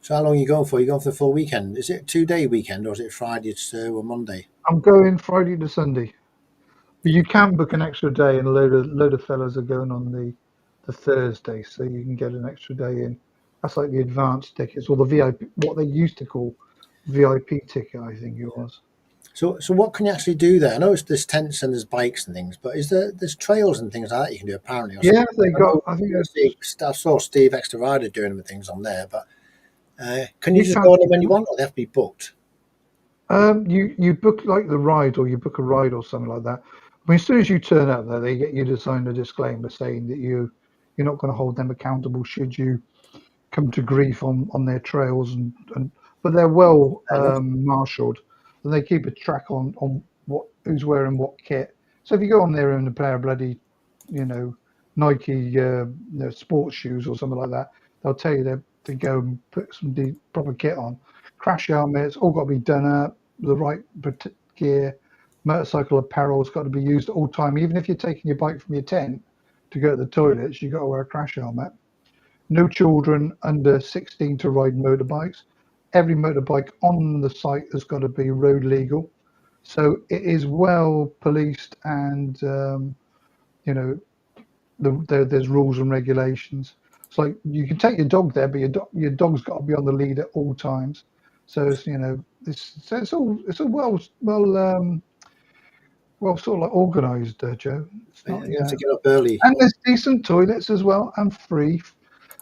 B: So how long are you going for? You going for the full weekend? Is it a 2 day weekend or is it Friday to or Monday?
A: I'm going Friday to Sunday. But you can book an extra day, and a load of fellas are going on the Thursday, so you can get an extra day in. That's like the advanced tickets or the VIP, what they used to call VIP ticket, I think it was.
B: So what can you actually do there? I know there's tents and there's bikes and things, but there's trails and things like that you can do apparently or something.
A: Yeah, they
B: I
A: got.
B: know
A: I think
B: I saw Steve Extra Rider doing the things on there, but can you
A: you
B: just
A: can.
B: go on them when you want, or they have to be booked?
A: You book like the ride, or you book a ride or something like that. I mean, as soon as you turn up there, they get you to sign a disclaimer saying that you're not going to hold them accountable should you come to grief on their trails and but they're well
B: Fair enough.
A: marshaled and they keep a track on what who's wearing what kit. So if you go on there in a pair of bloody, you know, Nike sports shoes or something like that, they'll tell you to go and put some proper kit on. Crash helmets, all got to be done up, the right gear. Motorcycle apparel's got to be used at all time. Even if you're taking your bike from your tent to go to the toilets, you've got to wear a crash helmet. No children under 16 to ride motorbikes. Every motorbike on the site has got to be road legal. So it is well policed and, you know, there's rules and regulations. It's like you can take your dog there, but your dog's got to be on the lead at all times. So it's, it's all well sort of like organised, Joe. It's not,
B: You have
A: yeah.
B: to get up early.
A: And there's decent toilets as well and free.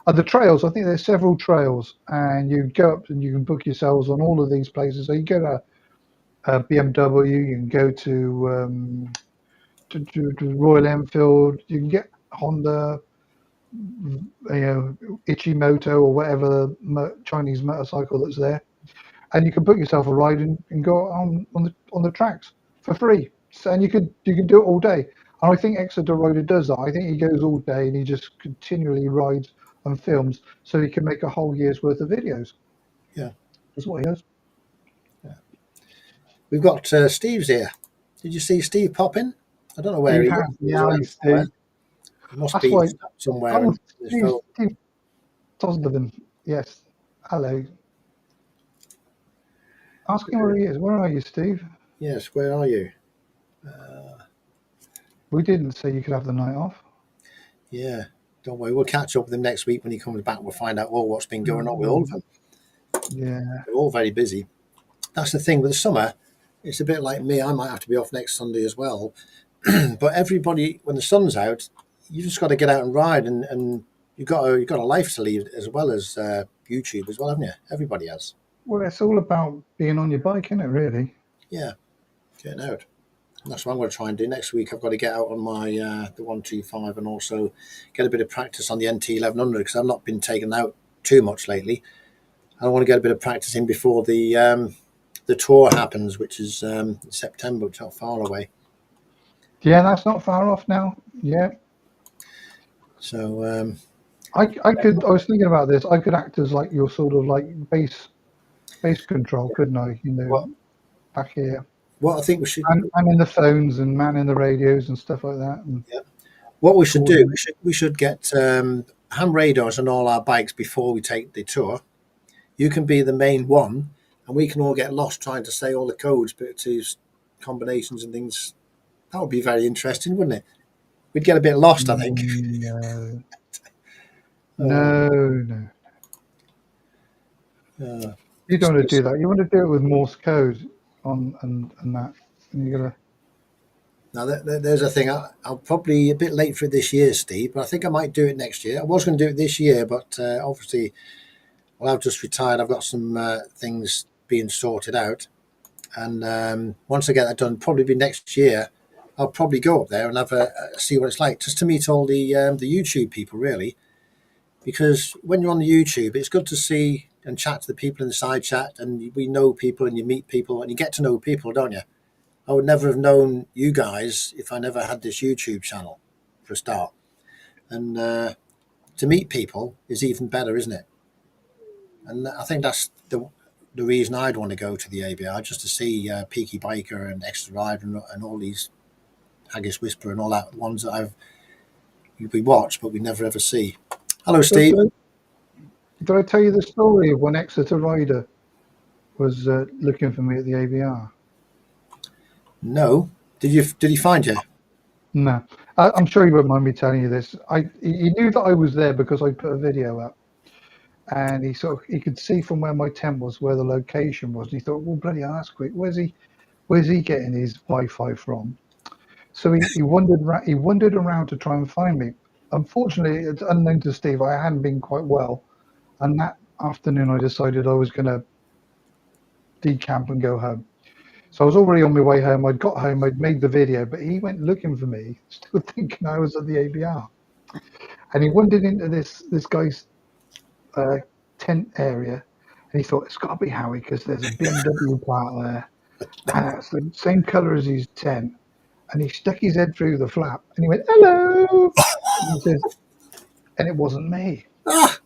A: The trails, I think there's several trails, and you go up and you can book yourselves on all of these places. So you go to BMW, you can go to Royal Enfield, you can get Honda, Ichimoto or whatever Chinese motorcycle that's there, and you can book yourself a ride and go on the tracks for free. So, and you can do it all day. And I think Exeter Rider does that. I think he goes all day and he just continually rides and films, so he can make a whole year's worth of videos.
B: Yeah.
A: That's what he does.
B: We've got Steve's here. Did you see Steve pop in? I don't know where
A: Steve
B: he is.
A: has,
B: He was
A: yeah,
B: around
A: he's
B: somewhere.
A: Steve.
B: He must
A: That's
B: be
A: why.
B: stuck somewhere
A: Oh,
B: in his
A: Steve,
B: phone.
A: Steve Tosdovan. Yes. Hello. Ask him where he is. Where are you, Steve?
B: Yes, where are you?
A: We didn't say you could have the night off.
B: Yeah, don't worry. We'll catch up with him next week when he comes back. We'll find out all what's been going on with all of them.
A: Yeah.
B: They're all very busy. That's the thing with the summer. It's a bit like me. I might have to be off next Sunday as well. But everybody, when the sun's out, you just got to get out and ride, and you've got a life to lead as well as YouTube as well, haven't you? Everybody has.
A: Well, it's all about being on your bike, isn't it, really?
B: Yeah, getting out. And that's what I'm going to try and do next week. I've got to get out on my the 125 and also get a bit of practice on the NT 1100 because I've not been taken out too much lately. I want to get a bit of practice in before the tour happens, which is in September, which is not far away.
A: Yeah, that's not far off now. Yeah.
B: So
A: I was thinking about this. I could act as like your sort of like base control, couldn't I?
B: what
A: Back here.
B: what I think we should
A: And in the phones and man in the radios and stuff like that. And
B: yeah, what we should do
A: coordinate.
B: we should get ham radars on all our bikes before we take the tour. You can be the main one, and we can all get lost trying to say all the codes, but to combinations and things. That would be very interesting, wouldn't it? We'd get a bit lost, I think.
A: No,
B: Uh,
A: no.
B: uh,
A: You don't want to do that. You want to do it with Morse code on and that. And you gotta.
B: Now, there's a thing. I'll probably a bit late for it this year, Steve, but I think I might do it next year. I was going to do it this year, but obviously, well, I've just retired. I've got some things being sorted out, and once I get that done, probably be next year. I'll probably go up there and have a see what it's like, just to meet all the YouTube people, really. Because when you're on the YouTube, it's good to see and chat to the people in the side chat, and we know people, and you meet people, and you get to know people, don't you? I would never have known you guys if I never had this YouTube channel for a start. And to meet people is even better, isn't it? And I think that's the reason I'd want to go to the ABR, just to see Peaky Biker and Extra Ride and all these Haggis Whisper and all that ones that we watch but we never ever see. Hello,
A: But
B: Steve.
A: did I tell you the story of when Exeter Rider was looking for me at the ABR?
B: No, did he find you?
A: No, I'm sure you won't mind me telling you this. He knew that I was there because I put a video up, and he could see from where my tent was where the location was. And he thought, well, bloody hell, that's quick. Where's he getting his Wi-Fi from? So he wandered around to try and find me. Unfortunately, it's unknown to Steve. I hadn't been quite well, and that afternoon I decided I was going to decamp and go home. So I was already on my way home. I'd got home. I'd made the video, but he went looking for me, still thinking I was at the ABR. And he wandered into this guy's uh, tent area, and he thought it's got to be Howie because there's a BMW plant there, and it's the same colour as his tent. And he stuck his head through the flap, and he went, "Hello," and he says, and it wasn't me.
B: Ah,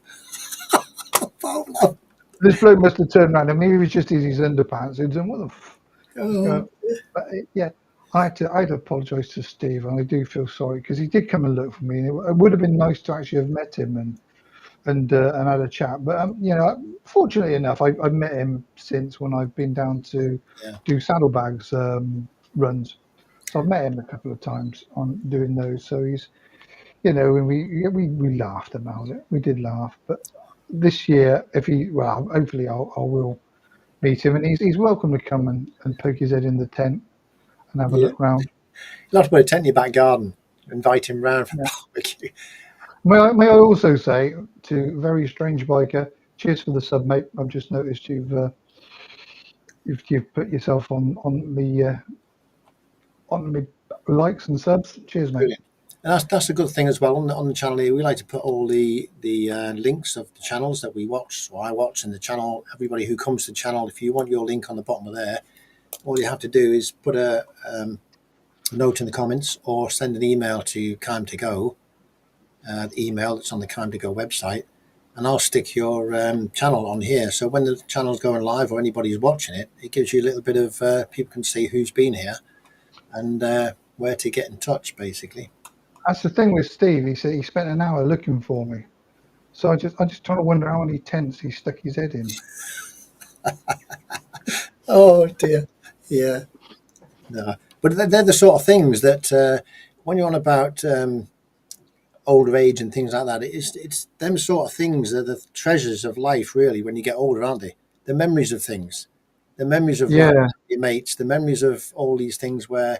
B: oh, no.
A: This bloke must have turned around, and maybe it was just his underpants. He'd done what the was
B: Oh,
A: going. But yeah, I had to apologise to Steve, and I do feel sorry because he did come and look for me, and it would have been nice to actually have met him and had a chat. But you know, fortunately enough, I've met him since when I've been down to
B: yeah,
A: do saddlebags runs. So I've met him a couple of times on doing those. So he's, you know, and we laughed about it. We did laugh, but this year, if he, well, hopefully I will meet him, and he's welcome to come and poke his head in the tent and have a
B: yeah.
A: look round.
B: You'll have to put a tent in your back garden. Invite him round for
A: Yeah.
B: barbecue.
A: May I also say to very strange biker, cheers for the sub, mate. I've just noticed you've put yourself on the likes and subs. Cheers, mate.
B: Brilliant. And that's a good thing as well on the channel here. We like to put all the links of the channels that we watch, or I watch, and the channel. Everybody who comes to the channel, if you want your link on the bottom of there, all you have to do is put a note in the comments or send an email to Time to Go, the email that's on the Time to Go website, and I'll stick your channel on here. So when the channel's going live or anybody's watching it, it gives you a little bit of people can see who's been here and where to get in touch, basically.
A: That's the thing with Steve. He said he spent an hour looking for me. So I just trying to wonder how many tents he stuck his head in.
B: Oh dear, yeah, no. But they're the sort of things that when you're on about older age and things like that, it's them sort of things that are the treasures of life, really. When you get older, aren't they? The memories of things, the memories of life,
A: Yeah,
B: your mates, the memories of all these things where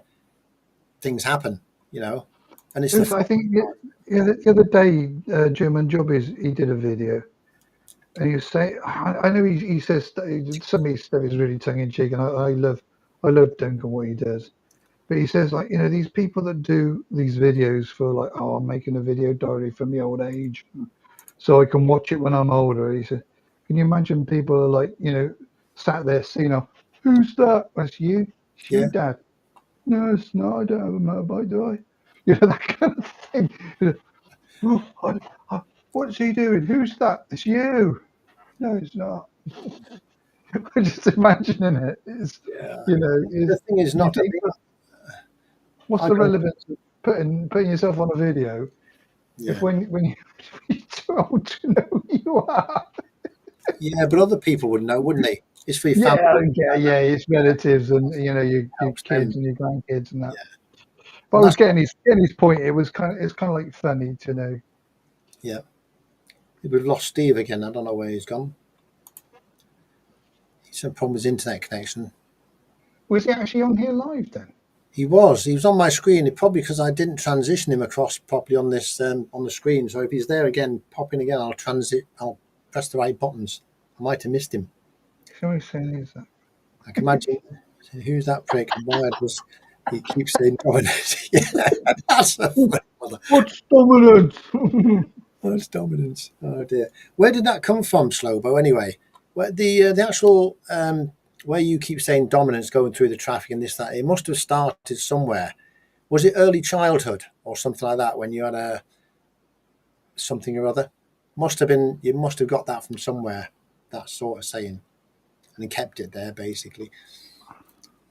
B: things happen, you know. And it's the
A: I
B: fun.
A: think the other day, German Jobbies, he did a video, and he was saying, I know he says some of his stuff is really tongue in cheek, and I love Duncan what he does. But he says, like, you know, these people that do these videos for like, oh, I'm making a video diary from the old age, so I can watch it when I'm older. He said, can you imagine people are like, you know, sat there, you know, who's that? That's you. It's you,
B: Yeah,
A: Dad. No, it's not. I don't have a motorbike, do I? You know, that kind of thing. You know, oh, what's he doing? Who's that? It's you. No, it's not. I'm just imagining it. It's,
B: yeah.
A: you know,
B: The
A: is
B: thing is
A: you
B: not to
A: think
B: be.
A: what's
B: I
A: the
B: can,
A: relevance of putting yourself on a video if
B: yeah,
A: when you're too old to know who you are?
B: yeah. But other people would know, wouldn't they? It's for your family.
A: Yeah. It's relatives and you know your
B: Helps
A: kids
B: them.
A: and your grandkids and that.
B: Yeah,
A: But I
B: and
A: was
B: that's
A: getting his point. It's kind of like funny to know.
B: yeah. We've lost Steve again. I don't know where he's gone. He's had a problem with his internet connection.
A: Was he actually on here live then?
B: He was on my screen, probably because I didn't transition him across properly on this on the screen. So if he's there again, pop in again, I'll press the right buttons. I might have missed him.
A: Shall we say who's that?
B: I can imagine who's that prick and why does he keep saying dominance? Yeah, that's a
A: What's dominance?
B: that's dominance. Oh dear. Where did that come from, Slobo? Anyway, where the actual where you keep saying dominance going through the traffic and this that, it must have started somewhere. Was it early childhood or something like that when you had a something or other? Must have been. You must have got that from somewhere. That sort of saying, and kept it there basically.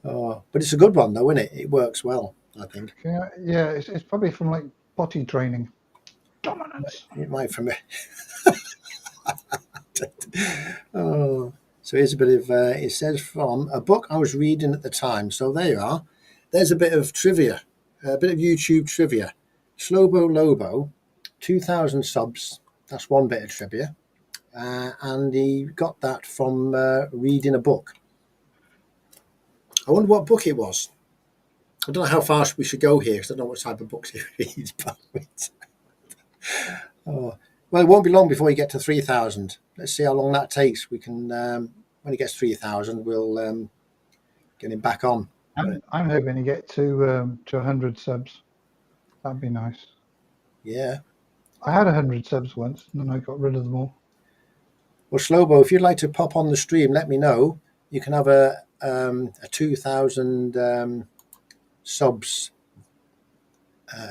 B: Oh, but it's a good one though, isn't it? It works well, I think.
A: Yeah, it's probably from like potty training. Dominance.
B: It might from oh, so here's a bit of. It says from a book I was reading at the time. So there you are. There's a bit of trivia, a bit of YouTube trivia. Slobo Lobo, 2,000 subs. That's one bit of trivia, and he got that from reading a book. I wonder what book it was. I don't know how fast we should go here because I don't know what type of books he reads. Oh, well, it won't be long before you get to 3,000. Let's see how long that takes. We can, when he gets 3,000, we'll get him back on.
A: I'm hoping to get to 100 subs. That'd be nice.
B: Yeah.
A: I had 100 subs once, and then I got rid of them all.
B: Well, Slobo, if you'd like to pop on the stream, let me know. You can have a 2,000 subs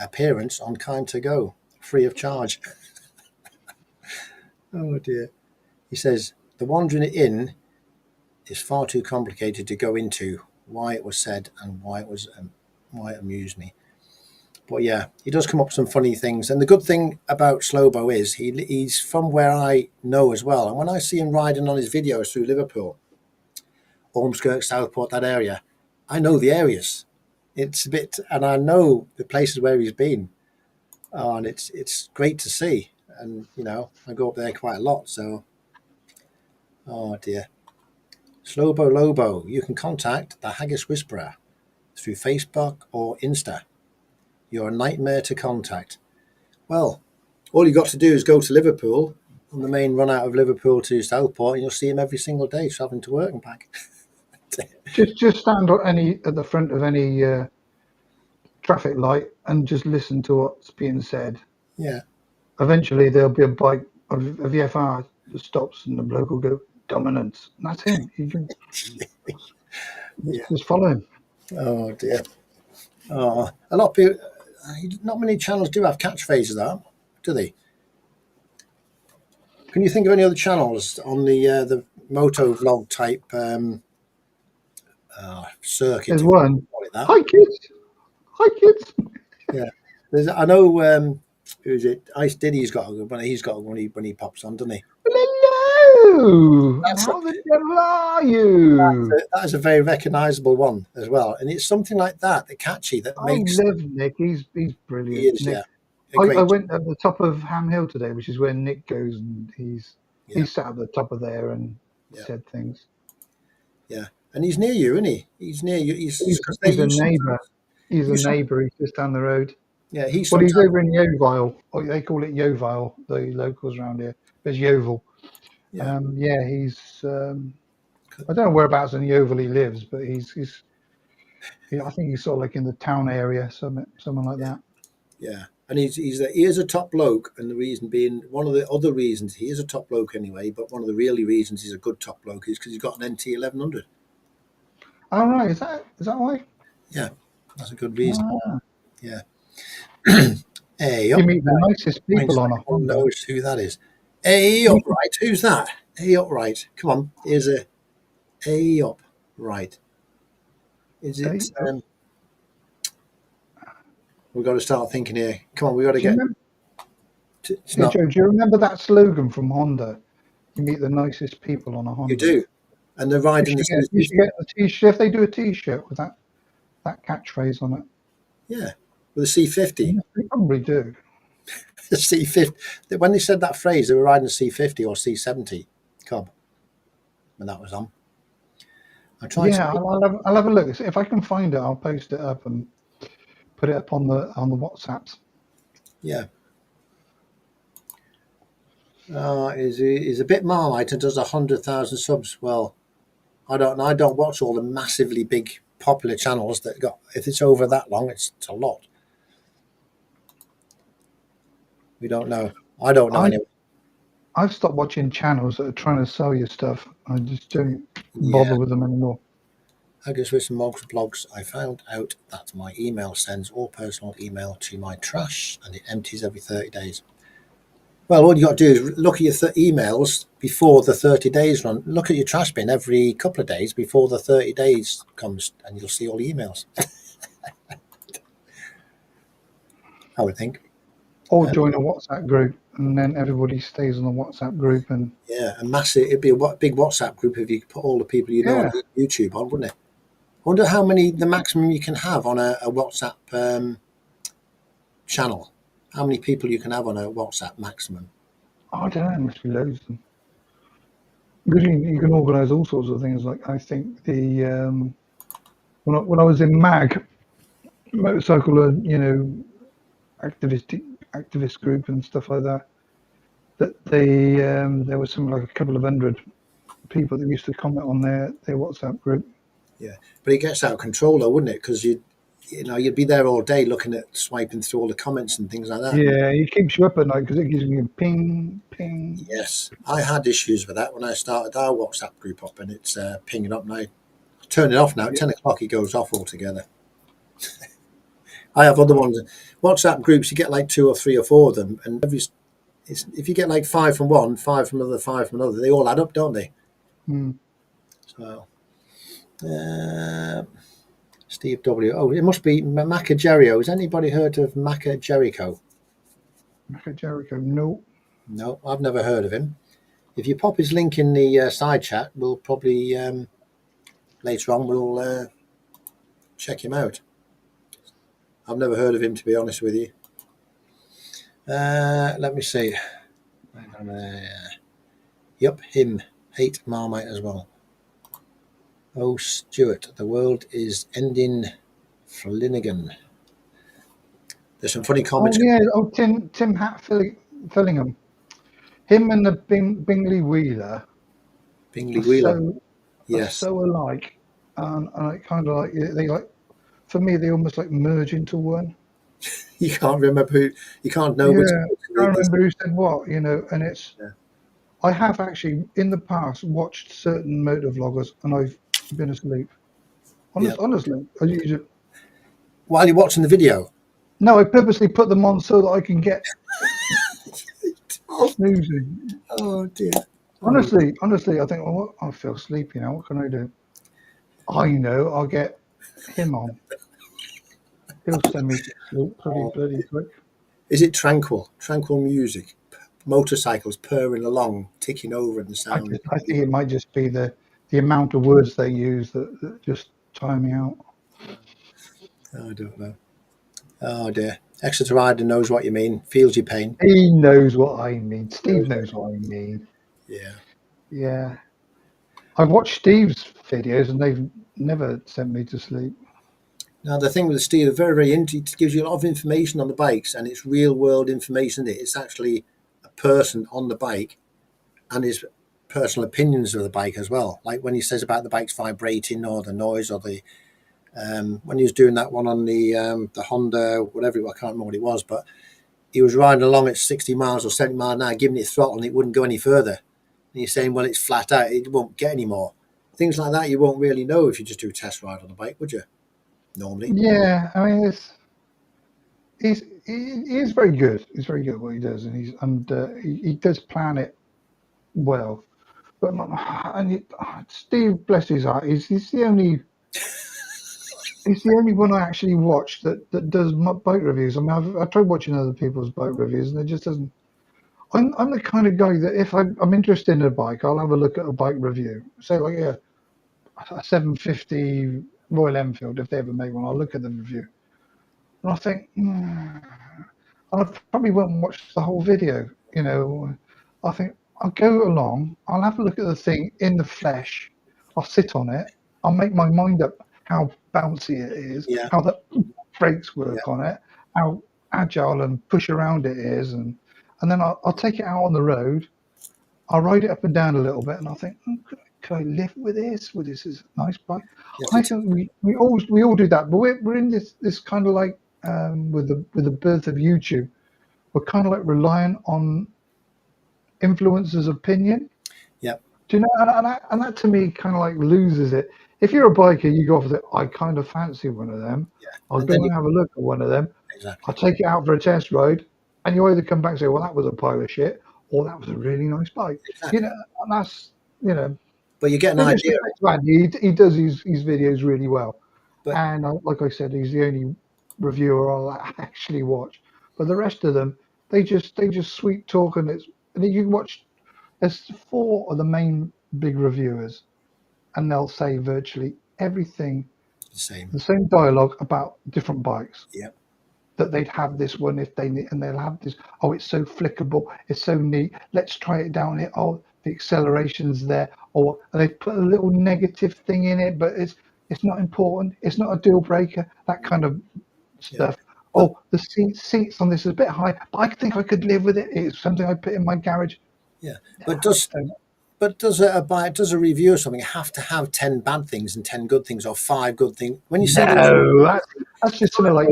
B: appearance on Kind to Go, free of charge. Oh dear. He says the wandering in is far too complicated to go into. Why it was said and why it amused me. But yeah, he does come up with some funny things. And the good thing about Slobo is he's from where I know as well. And when I see him riding on his videos through Liverpool, Ormskirk, Southport, that area, I know the areas. It's a bit, and I know the places where he's been. Oh, and it's great to see. And, you know, I go up there quite a lot. So, oh dear. Slobo Lobo, you can contact the Haggis Whisperer through Facebook or Insta. You're a nightmare to contact. Well, all you've got to do is go to Liverpool on the main run out of Liverpool to Southport, and you'll see him every single day travelling to work and back.
A: Just stand at the front of any traffic light and just listen to what's being said.
B: Yeah.
A: Eventually, there'll be a bike of VFR that stops, and the bloke will go dominance. And that's him. You can just follow him.
B: Oh dear. Oh, a lot of people. Not many channels do have catchphrases, though, do they? Can you think of any other channels on the Motovlog type circuit?
A: There's one.
B: That?
A: Hi kids. Hi kids.
B: Yeah. I know. Who's it? Ice Diddy's got a good one. He's got one when he pops on, doesn't he?
A: Hello. How the devil are you?
B: That is a very recognisable one as well, and it's something like that, catchy, that makes.
A: I love Nick. He's brilliant.
B: He is,
A: Nick.
B: Yeah.
A: I went at the top of Ham Hill today, which is where Nick goes, and he's sat at the top of there and said things.
B: Yeah, and he's near you, isn't he? He's near you. He's
A: a neighbour. He's a neighbour. He's just down the road.
B: Yeah, he's
A: over in Yeovil. Oh, they call it Yeovil, the locals around here. There's Yeovil.
B: Yeah.
A: He's. I don't know whereabouts in Yeovil he lives, but he's. I think he's sort of like in the town area, something like that.
B: Yeah, and he is a top bloke, and the reason being, one of the other reasons he is a top bloke anyway, but one of the really reasons he's a good top bloke is because he's got an NT 1100.
A: Oh right, is that why?
B: Yeah, that's a good reason. Yeah. Hey,
A: you meet the nicest people on a Honda.
B: Knows who that is. Hey up, right? Who's that? Hey up, right? Come on, here's a hey up, right? Is it? We've got to start thinking here. Come on, we've got to get.
A: Joe, do you remember that slogan from Honda? You meet the nicest people on a Honda.
B: You do, and they're riding
A: you should get a T-shirt. If they do a T-shirt with that catchphrase on it.
B: Yeah, with a C50.
A: They probably do.
B: The C50. When they said that phrase, they were riding a C50 or C70 Cub when that was on. I tried
A: Yeah,
B: something.
A: I'll have a look. If I can find it, I'll post it up and put it up on the WhatsApps.
B: Yeah. He's a bit Marmite and does 100,000 subs. Well, I don't know. I don't watch all the massively big popular channels that got. If it's over that long, it's a lot. We don't know. I don't know
A: I
B: anyway.
A: I've stopped watching channels that are trying to sell you stuff. I just don't
B: Yeah.
A: bother with them anymore.
B: I guess with some Motovlogs, I found out that my email sends all personal email to my trash and it empties every 30 days. Well, all you got to do is look at your emails before the 30 days run. Look at your trash bin every couple of days before the 30 days comes, and you'll see all the emails. I would think.
A: Or join a WhatsApp group, and then everybody stays on the WhatsApp group. And
B: Yeah, a massive. It'd be a big WhatsApp group if you could put all the people you know on
A: yeah,
B: YouTube on, wouldn't it? I wonder how many the maximum you can have on a WhatsApp channel. How many people you can have on a WhatsApp maximum?
A: I don't know. There must be loads of them. Because you can organise all sorts of things. Like I think the when I was in MAG motorcycle, activist activist group and stuff like that. That there was something like a couple of hundred people that used to comment on their WhatsApp group.
B: Yeah, but it gets out of control though, wouldn't it? Because you'd be there all day looking at swiping through all the comments and things like that.
A: Yeah, it keeps you up at night because it gives you ping, ping.
B: Yes, I had issues with that when I started our WhatsApp group up, and it's pinging up now. Turn it off now. At
A: Yeah.
B: 10 o'clock, it goes off altogether. I have other ones. WhatsApp groups, you get like 2 or 3 or 4 of them, and if you get like 5 from one, 5 from another, 5 from another, they all add up, don't they?
A: Hmm.
B: So, uh, Steve W. Oh, it must be Maca Jericho. Has anybody heard of Maca Jericho?
A: Maca Jericho, no.
B: No, I've never heard of him. If you pop his link in the side chat, we'll probably later on we'll check him out. I've never heard of him, to be honest with you. Let me see. Yep, him. Hate Marmite as well. Oh, Stuart, the world is ending. Flanagan. There's some funny
A: Oh
B: comments.
A: yeah, Tim Fillingham. Him and the Bingley Wheeler
B: Bingley Wheeler.
A: are
B: Yes.
A: so alike, and it kind of like they like for me they almost like merge into one.
B: You can't remember who. You can't know which
A: Yeah, I can't
B: person
A: remember who said what, and it's.
B: yeah.
A: I have actually in the past watched certain motor vloggers and I've been asleep.
B: Yeah.
A: Honestly, I usually
B: While you're watching the video.
A: no, I purposely put them on so that I can get
B: Oh,
A: snoozing.
B: oh dear. Oh,
A: Honestly, I think, well, what? I feel sleepy now. What can I do? I know. I'll get him on. He'll send me to sleep pretty
B: oh.
A: bloody quick.
B: Is it tranquil? Tranquil music. Motorcycles purring along, ticking over, and the sound.
A: I think it might just be the amount of words they use that just tire me out.
B: I don't know. Oh dear. Exeter Rider knows what you mean. Feels your pain.
A: He knows what I mean. Steve knows what I mean.
B: Yeah.
A: Yeah. I've watched Steve's videos and they've never sent me to sleep.
B: Now the thing with Steve, it gives you a lot of information on the bikes, and it's real world information. It's actually a person on the bike and his personal opinions of the bike as well. Like when he says about the bike's vibrating or the noise or the when he was doing that one on the Honda, whatever I can't remember what it was, but he was riding along at 60 miles or 70 miles an hour, giving it throttle, and it wouldn't go any further. And he's saying, well, it's flat out, it won't get any more. Things like that you won't really know if you just do a test ride on the bike, would you? Normally.
A: Yeah, I mean, he is very good. He's very good at what he does, and he does plan it well. But Steve, bless his heart, he's the only one I actually watch that does bike reviews. I mean, I've tried watching other people's bike reviews, and it just doesn't. I'm the kind of guy that if I'm interested in a bike, I'll have a look at a bike review. Say like a 750 Royal Enfield, if they ever make one, I'll look at the review, and I think. I probably won't watch the whole video. I think I'll go along. I'll have a look at the thing in the flesh. I'll sit on it, I'll make my mind up how bouncy it is,
B: Yeah,
A: how the brakes
B: yeah,
A: work on it, how agile and push around it is, and then I'll take it out on the road. I'll ride it up and down a little bit, and I'll think, could I live with this? Well, this is a nice bike.
B: you have
A: I
B: to
A: think we all do that, but we're in this kind of like with the birth of YouTube, we're kind of like reliant on influencers' opinion.
B: yeah,
A: Do you know? And that to me kind of like loses it. If you're a biker, you go off with it. I kind of fancy one of them.
B: yeah,
A: I'll
B: and
A: go
B: then you
A: and have a look at one of them. I'll
B: exactly,
A: take it out for a test ride, and you either come back and say, "Well, that was a pile of shit," or "That was a really nice bike." You know,
B: exactly.
A: and that's
B: But you get an
A: no
B: idea.
A: disrespect to Andy. He does his videos really well,
B: But
A: and like I said, he's the only reviewer I'll actually watch. But the rest of them, they just sweet talk, and then you can watch. There's four of the main big reviewers, and they'll say virtually everything,
B: the same.
A: the same dialogue about different bikes.
B: Yeah,
A: That they'd have this one if they need, and they'll have this. Oh, it's so flickable, it's so neat. Let's try it down here. Oh, the acceleration's there. Or they put a little negative thing in it, but it's not important. It's not a deal breaker. That kind of
B: yeah.
A: stuff.
B: But
A: Oh, the seats on this is a bit high, but I think I could live with it. It's something I put in my garage.
B: yeah,
A: Yeah,
B: but does
A: so
B: does a review or something have to have 10 bad things and 10 good things or 5 good things? When you see these,
A: no, that's just something like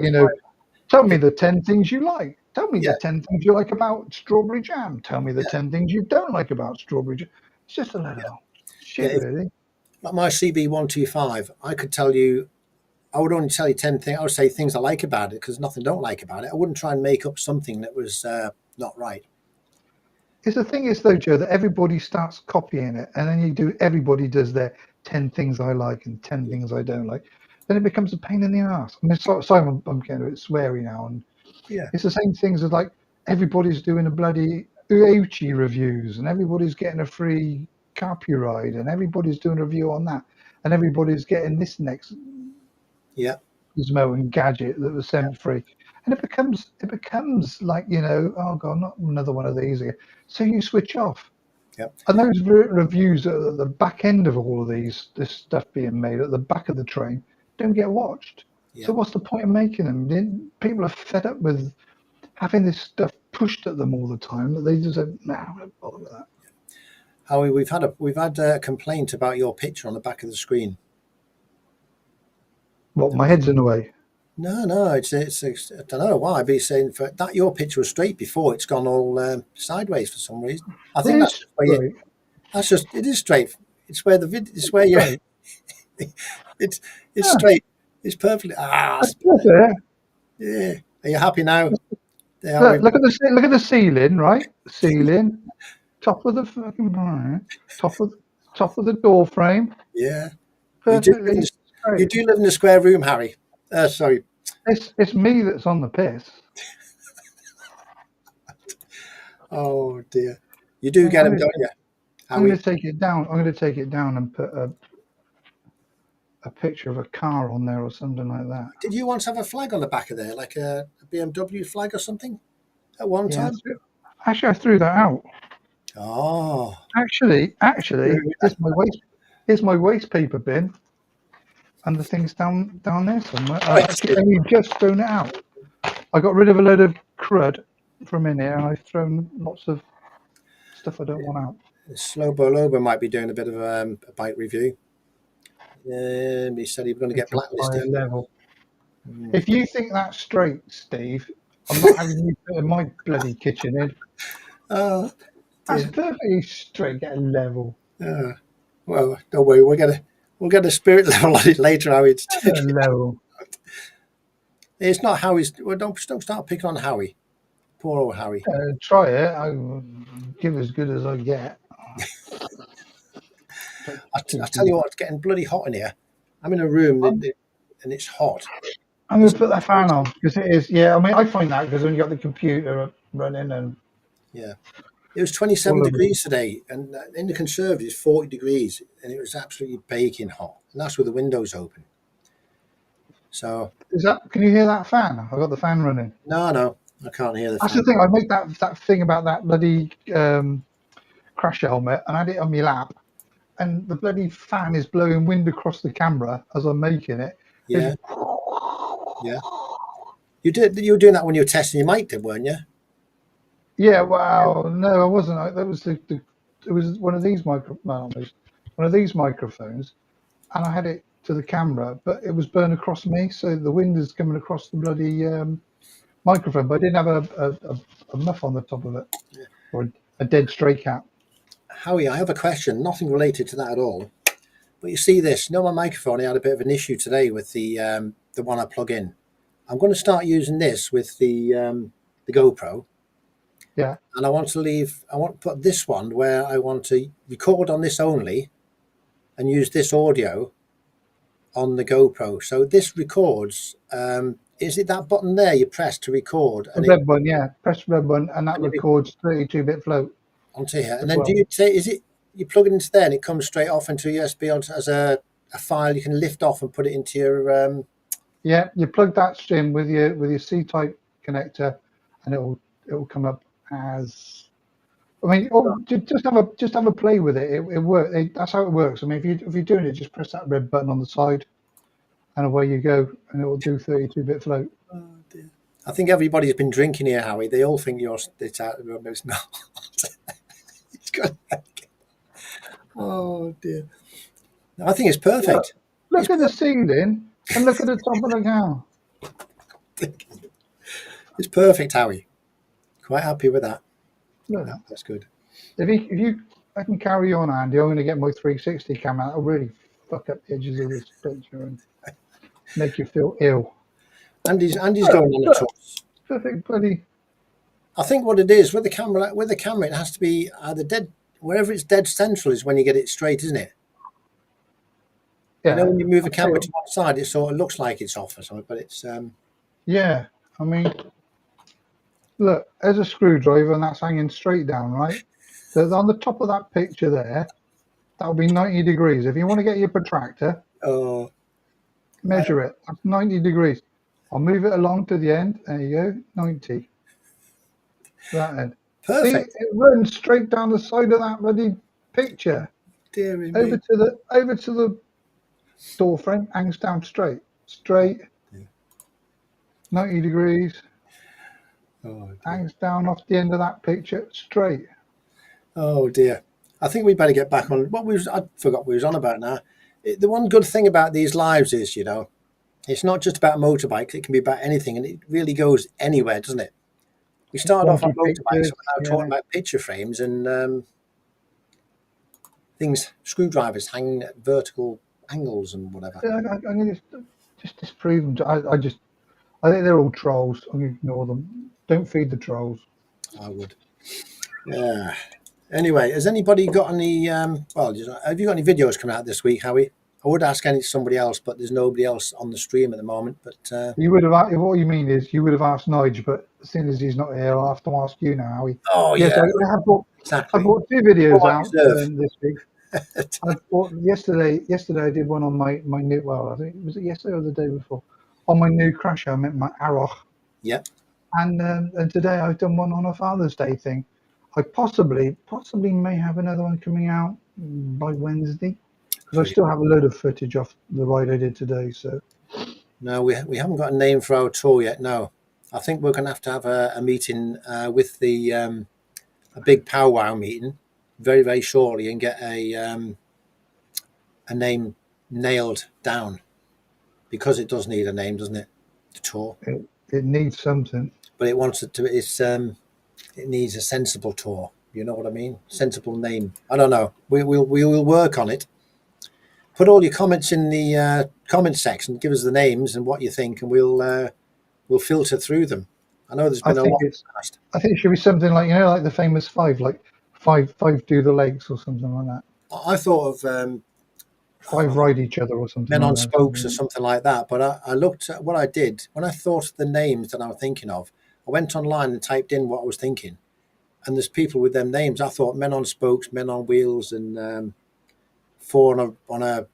A: tell me
B: it,
A: the 10 things you like. Tell me
B: yeah,
A: the 10 things you like about strawberry jam. Tell me the
B: yeah,
A: 10 things you don't like about strawberry jam. It's just a load
B: yeah,
A: of
B: yeah.
A: shit, really.
B: Like my CB125, I could tell you, I would only tell you 10 things. I would say things I like about it because nothing I don't like about it. I wouldn't try and make up something that was not right.
A: It's the thing is, though, Joe, that everybody starts copying it, and then everybody does their 10 things I like and 10
B: Yeah,
A: things I don't like. Then it becomes a pain in the ass. I mean, sorry, I'm getting a bit sweary now. And
B: yeah,
A: it's the same things as like everybody's doing a bloody Uechi reviews, and everybody's getting a free copyright, and everybody's doing a review on that, and everybody's getting this next
B: yeah,
A: gizmo and gadget that was sent free, and it becomes like oh god, not another one of these again. So you switch off,
B: yeah,
A: and those reviews at the back end of all of this stuff being made at the back of the train don't get watched.
B: yeah.
A: So what's the point of making them? People are fed up with having this stuff pushed at them all the time that they just say, "Nah, I'm not bother with that."
B: Howie, we've had a complaint about your picture on the back of the screen.
A: Well, my head's in the way.
B: No, no, it's I don't know why, but he's saying for that your picture was straight before. It's gone all sideways for some reason. I
A: It
B: think that's
A: is
B: just where you.
A: straight.
B: That's just it is straight. It's where the vid. It's where
A: It's
B: you.
A: straight.
B: It's it's
A: Yeah,
B: straight. It's perfectly.
A: that's it.
B: Yeah. Are you happy now? Yeah,
A: Look at the ceiling, right? Ceiling, top of the fucking top of top of the door frame,
B: yeah. You do live in
A: perfectly
B: the, you
A: straight.
B: do live in a square room, Harry. Sorry.
A: It's me that's on the piss.
B: Oh dear. You do get
A: I'm
B: them,
A: gonna
B: don't you,
A: I'm gonna
B: Howie?
A: take it down. I'm gonna take it down and put a picture of a car on there or something like that.
B: Did you once have a flag on the back of there, like a BMW flag or something, at one
A: Yeah,
B: time?
A: actually, I threw that out.
B: Oh,
A: Actually, here's my waste paper bin, and the thing's down there somewhere.
B: oh,
A: I've actually only just thrown it out. I got rid of a load of crud from in here, and I've thrown lots of stuff I don't want out.
B: Slobo Lobo might be doing a bit of a bike review. He said he was going to
A: Take
B: get
A: to a higher
B: blacklisted.
A: level.
B: Mm.
A: If you think that's straight, Steve, I'm not having you put in my bloody kitchen in.
B: Oh
A: That's
B: dear.
A: perfectly straight, get a level.
B: Uh, well, don't worry. We'll get a spirit level on it later. How it's
A: Get a level.
B: it's not Howie's. Well, don't start picking on Howie. Poor old Howie.
A: Try it. I give as good as I get.
B: I tell you what, it's getting bloody hot in here. I'm in a room
A: I'm,
B: and it's hot.
A: I'm going
B: It's
A: to put that fan on because it is. Yeah, I mean, I find that because when you got the computer running and
B: yeah. It was 27
A: all of it.
B: degrees today, and in the conservatory it's 40 degrees, and it was absolutely baking hot. And that's with the windows open. So
A: Is that? Can you hear that fan? I got the fan running.
B: no, I can't hear the
A: That's the
B: fan.
A: thing. I make that thing about that bloody crash helmet and I had it on my lap, and the bloody fan is blowing wind across the camera as I'm making it.
B: Yeah, yeah. You were doing that when you were testing your mic, weren't you?
A: Yeah, well, no, I wasn't. That was it was one of these one of these microphones, and I had it to the camera, but it was burned across me, so the wind is coming across the bloody microphone. But I didn't have a muff on the top of it, or a dead stray cat.
B: Howie, I have a question, nothing related to that at all. But you see this, my microphone, I had a bit of an issue today with the one I plug in. I'm going to start using this with the GoPro.
A: Yeah.
B: And I want to put this one where I want to record on this only and use this audio on the GoPro. So this records, is it that button there you press to record?
A: The
B: And
A: red one, yeah. Press the red one, and that
B: and it
A: records 32-bit float
B: onto here. And
A: as
B: then do
A: well.
B: you say, you plug it into there and it comes straight off into USB as a file you can lift off and put it into your
A: Yeah, you plug that in with your C-type connector, and it'll come up as. I mean, just have a play with it. It works. That's how it works. I mean, if you're doing it, just press that red button on the side, and away you go, and it will do 32-bit float.
B: Oh dear. I think everybody's been drinking here, Howie. They all think it's out. It's not. It's good. Oh dear. I think it's perfect.
A: Look at the ceiling and look at the top of the gown.
B: It's perfect, Howie. Quite happy with that.
A: Look,
B: No, that's good.
A: I can carry on, Andy. I'm going to get my 360 camera. That'll really fuck up the edges of this picture and make you feel ill.
B: Andy's going on a tour.
A: Perfect, bloody.
B: I think what it is with the camera, it has to be either dead wherever it's dead central is when you get it straight, isn't it?
A: Yeah.
B: When you move the camera to one side, it sort of looks like it's off or something, but it's
A: Yeah, I mean, look, there's a screwdriver and that's hanging straight down, right? So on the top of that picture there, that'll be 90 degrees. If you want to get your protractor, measure it. That's 90 degrees. I'll move it along to the end. There you go, 90. That end.
B: perfect.
A: See, it runs straight down the side of that bloody picture.
B: Dear
A: Over to the door frame, hangs down straight. 90 degrees. Hangs down off the end of that picture, straight.
B: Oh dear. I think we better get back on I forgot what we was on about now. The one good thing about these lives is, it's not just about motorbikes, it can be about anything, and it really goes anywhere, doesn't it? We started off on motorbikes, we're now talking about picture frames and things, screwdrivers hanging at vertical angles and whatever.
A: Yeah, I'm going to just disprove them. I think they're all trolls. I'm going to ignore them. Don't feed the trolls.
B: I would. Yeah. Anyway, has anybody got any? Have you got any videos coming out this week, Howie? I would ask somebody else, but there's nobody else on the stream at the moment. But
A: you would have. What you mean is you would have asked Nige, but seeing as he's not here, I'll have to ask you now, Howie.
B: Oh
A: yes,
B: yeah,
A: I brought 2 videos out this week.
B: I
A: bought yesterday. Yesterday I did one on my new. Well, I think was it yesterday or the day before on my new crasher. I meant my Aroch.
B: Yep.
A: And today I've done one on a Father's Day thing. I possibly may have another one coming out by Wednesday because I still have a load of footage off the ride I did today. So
B: no, we haven't got a name for our tour yet. No, I think we're going to have a meeting with the a big powwow meeting very, very shortly and get a name nailed down, because it does need a name, doesn't it? The tour.
A: It needs something.
B: But it wants it to. It needs a sensible tour. You know what I mean? Sensible name. I don't know. We will work on it. Put all your comments in the comment section. Give us the names and what you think, and we'll filter through them. I know there's been a lot.
A: I think it should be something like like the famous 5, like five do the legs or something like that.
B: I thought of
A: 5 ride each other or something.
B: Men on spokes or something like that. But I looked at what I did when I thought of the names that I was thinking of. I went online and typed in what I was thinking, and there's people with them names. I thought men on spokes, men on wheels, and 4 on a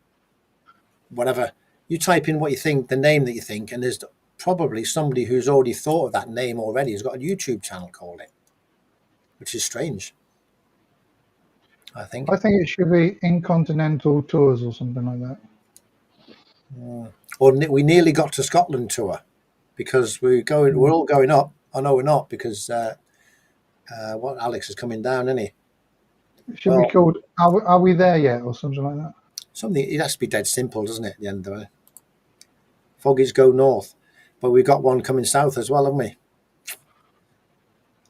B: whatever. You type in what you think, the name that you think, and there's probably somebody who's already thought of that name already, has got a YouTube channel called it, which is strange. I think.
A: I think it should be Incontinental Tours or something like that.
B: Or we nearly got to Scotland tour because we're all going up. Oh no, we're not, because what Alex is coming down, isn't he?
A: It should be
B: Well,
A: called Are We There Yet or something like that.
B: something, it has to be dead simple, doesn't it? At the end of it, Foggies go north, but we've got one coming south as well, haven't we?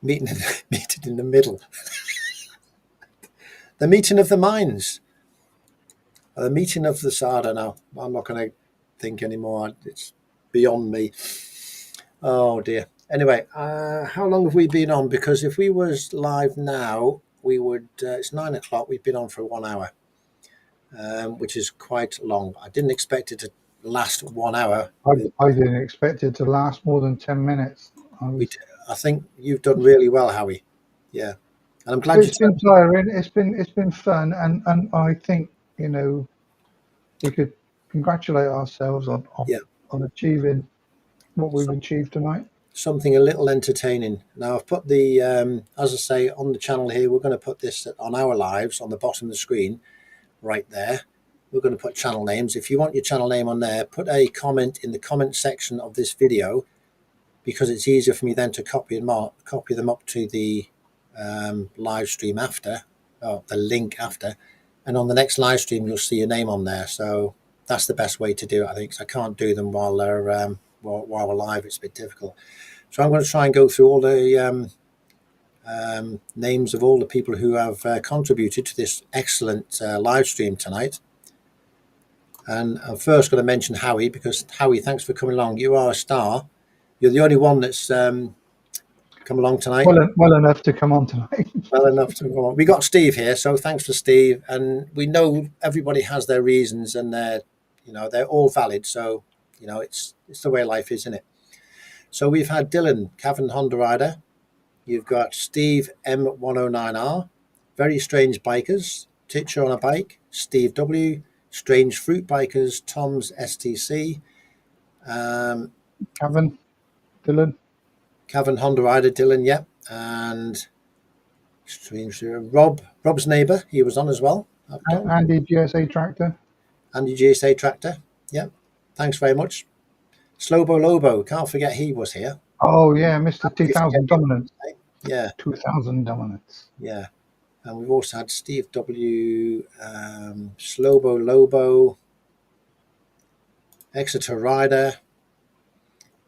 B: Meeting in the middle. The meeting of the minds. The meeting of the, I don't know. I'm not going to think anymore. It's beyond me. Oh dear. Anyway, how long have we been on? Because if we was live now, we would. It's 9 o'clock. We've been on for 1 hour, which is quite long. I didn't expect it to last 1 hour.
A: I didn't expect it to last more than 10 minutes.
B: I think you've done really well, Howie. Yeah, and I'm glad you.
A: It's been tiring. It's been fun, and I think we could congratulate ourselves on achieving what we've achieved tonight.
B: Something a little entertaining. Now I've put the, as I say, on the channel here, we're going to put this on our lives on the bottom of the screen, right there. We're going to put channel names. If you want your channel name on there, put a comment in the comment section of this video, because it's easier for me then to copy them up to the live stream after, the link after, and on the next live stream you'll see your name on there. So that's the best way to do it, I think, because I can't do them while they're while we're live. It's a bit difficult. So I'm going to try and go through all the names of all the people who have contributed to this excellent live stream tonight. And I'm first going to mention Howie, because Howie, thanks for coming along. You are a star. You're the only one that's come along tonight.
A: Well enough to come on tonight.
B: Well enough to come on. We got Steve here, so thanks for Steve. And we know everybody has their reasons, and they're all valid. So it's the way life is, isn't it? So we've had Dylan, Cavan Honda Rider. You've got Steve M109R, Very Strange Bikers, Titcher on a Bike, Steve W, Strange Fruit Bikers, Tom's STC,
A: Cavan, Dylan,
B: Cavan Honda Rider, Dylan, yep, and Strange Rob's neighbour, he was on as well.
A: Andy GSA Tractor,
B: Andy GSA Tractor, yep. Thanks very much. Slobo Lobo, can't forget he was here.
A: Oh yeah, Mr. 2000 Dominance.
B: Yeah,
A: 2000 Dominance.
B: Yeah. And we've also had Steve W, Slobo Lobo, Exeter Rider.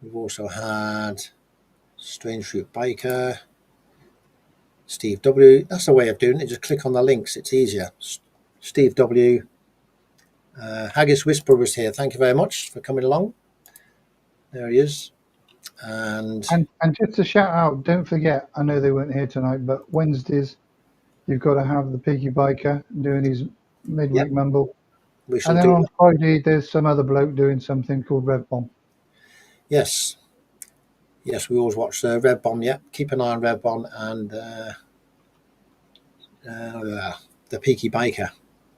B: We've also had Strange Fruit Biker, Steve W. That's the way of doing it. Just click on the links. It's easier. Steve W. Haggis Whisper was here. Thank you very much for coming along. There he is. And
A: just to shout out, don't forget, I know they weren't here tonight, but Wednesdays, you've got to have the Peaky Biker doing his midweek mumble. And then on Friday, there's some other bloke doing something called Red Bomb.
B: Yes, we always watch Red Bomb. Yeah, keep an eye on Red Bomb and the Peaky Biker.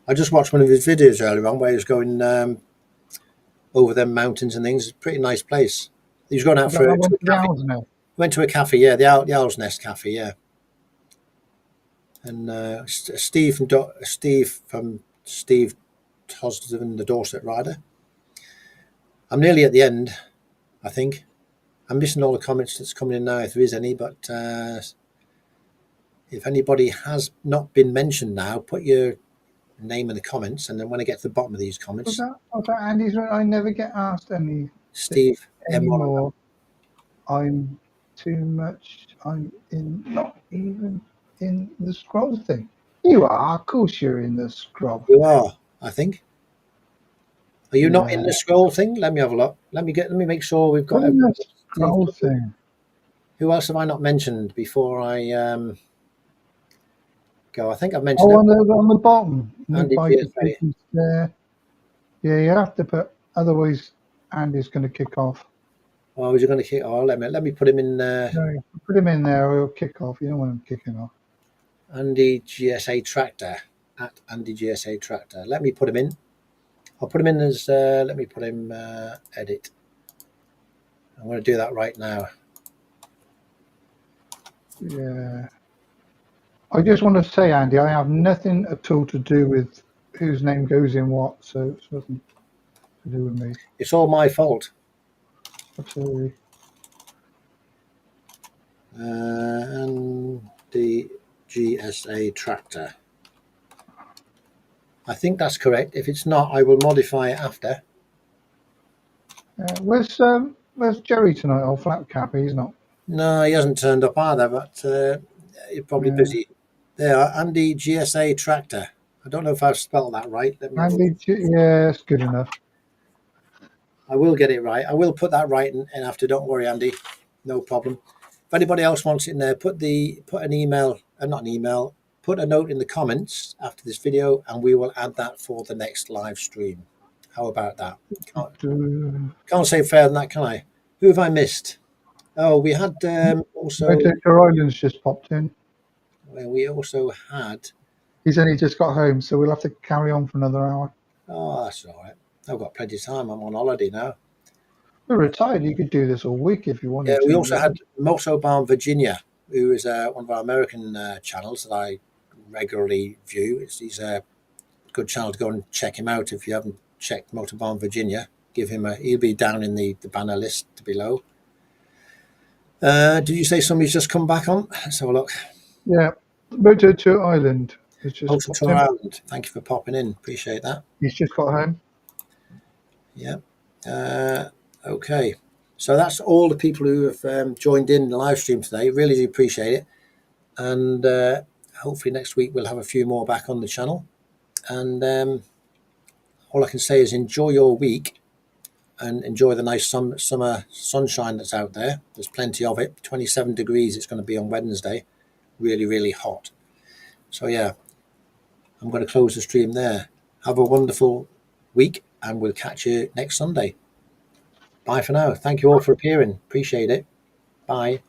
B: I just watched one of his videos earlier on where he was going over them mountains and things. It's a pretty nice place. He was going out for a cafe. Went to a cafe, yeah, the Owl's Nest Cafe, yeah. And Steve from Tojj29, the Dorset Rider. I'm nearly at the end, I think. I'm missing all the comments that's coming in now, if there is any, but if anybody has not been mentioned now, put your name in the comments, and then when I get to the bottom of these comments...
A: Andy's right, I never get asked
B: Steve
A: anymore. I'm too much. I'm not even in the scroll thing. You are, of course you're in the scroll.
B: You are, I think. Are you not in the scroll thing? Let me have a look. Let me make sure we've got
A: the scroll thing.
B: Who else have I not mentioned before I go? I think I've mentioned
A: on the bottom.
B: Andy
A: there. Yeah, you have to put, otherwise Andy's going to kick off.
B: Oh, is he going to kick? Oh, let me put him in.
A: No, put him in there, or he'll kick off. You don't want him kicking off.
B: Andy GSA Tractor at Andy GSA Tractor. Let me put him in. I'll put him in as. Let me put him edit. I'm going to do that right now.
A: Yeah. I just want to say, Andy, I have nothing at all to do with whose name goes in what, so it's nothing to do with me.
B: It's all my fault.
A: Absolutely.
B: And the GSA tractor. I think that's correct. If it's not, I will modify it after.
A: Where's Jerry tonight? Oh, flat cap. He's not.
B: No, he hasn't turned up either, but you're probably
A: Yeah.
B: busy. There, Andy GSA tractor. I don't know if I've spelled that right. Let me have a look.
A: Andy, yeah, that's good enough.
B: I will get it right. I will put that right in after. Don't worry, Andy. No problem. If anybody else wants it in there, put an email, not an email, put a note in the comments after this video, and we will add that for the next live stream. How about that? Can't say fairer than that, can I? Who have I missed? Oh, we had also.
A: Motor Island's just popped in.
B: We also had.
A: He's only just got home, so we'll have to carry on for another hour.
B: Oh, that's all right. I've got plenty of time. I'm on holiday now.
A: We're retired. You could do this all week if you wanted
B: Yeah,
A: to.
B: we also had Motobound Virginia, who is one of our American channels that I regularly view. He's a good channel to go and check him out if you haven't checked Motobound Virginia. Give him he'll be down in the banner list below. Did you say somebody's just come back on? Let's have a look.
A: Yeah, Motor to Island.
B: Motor to Island. Thank you for popping in. Appreciate that.
A: He's just got home.
B: Yeah. Okay. So that's all the people who have joined in the live stream today. Really do appreciate it. And hopefully next week we'll have a few more back on the channel. And all I can say is enjoy your week and enjoy the nice summer sunshine that's out there. There's plenty of it. 27 degrees it's going to be on Wednesday. Really, really hot. So yeah, I'm going to close the stream there. Have a wonderful week and we'll catch you next Sunday. Bye for now. Thank you all for appearing. Appreciate it. Bye.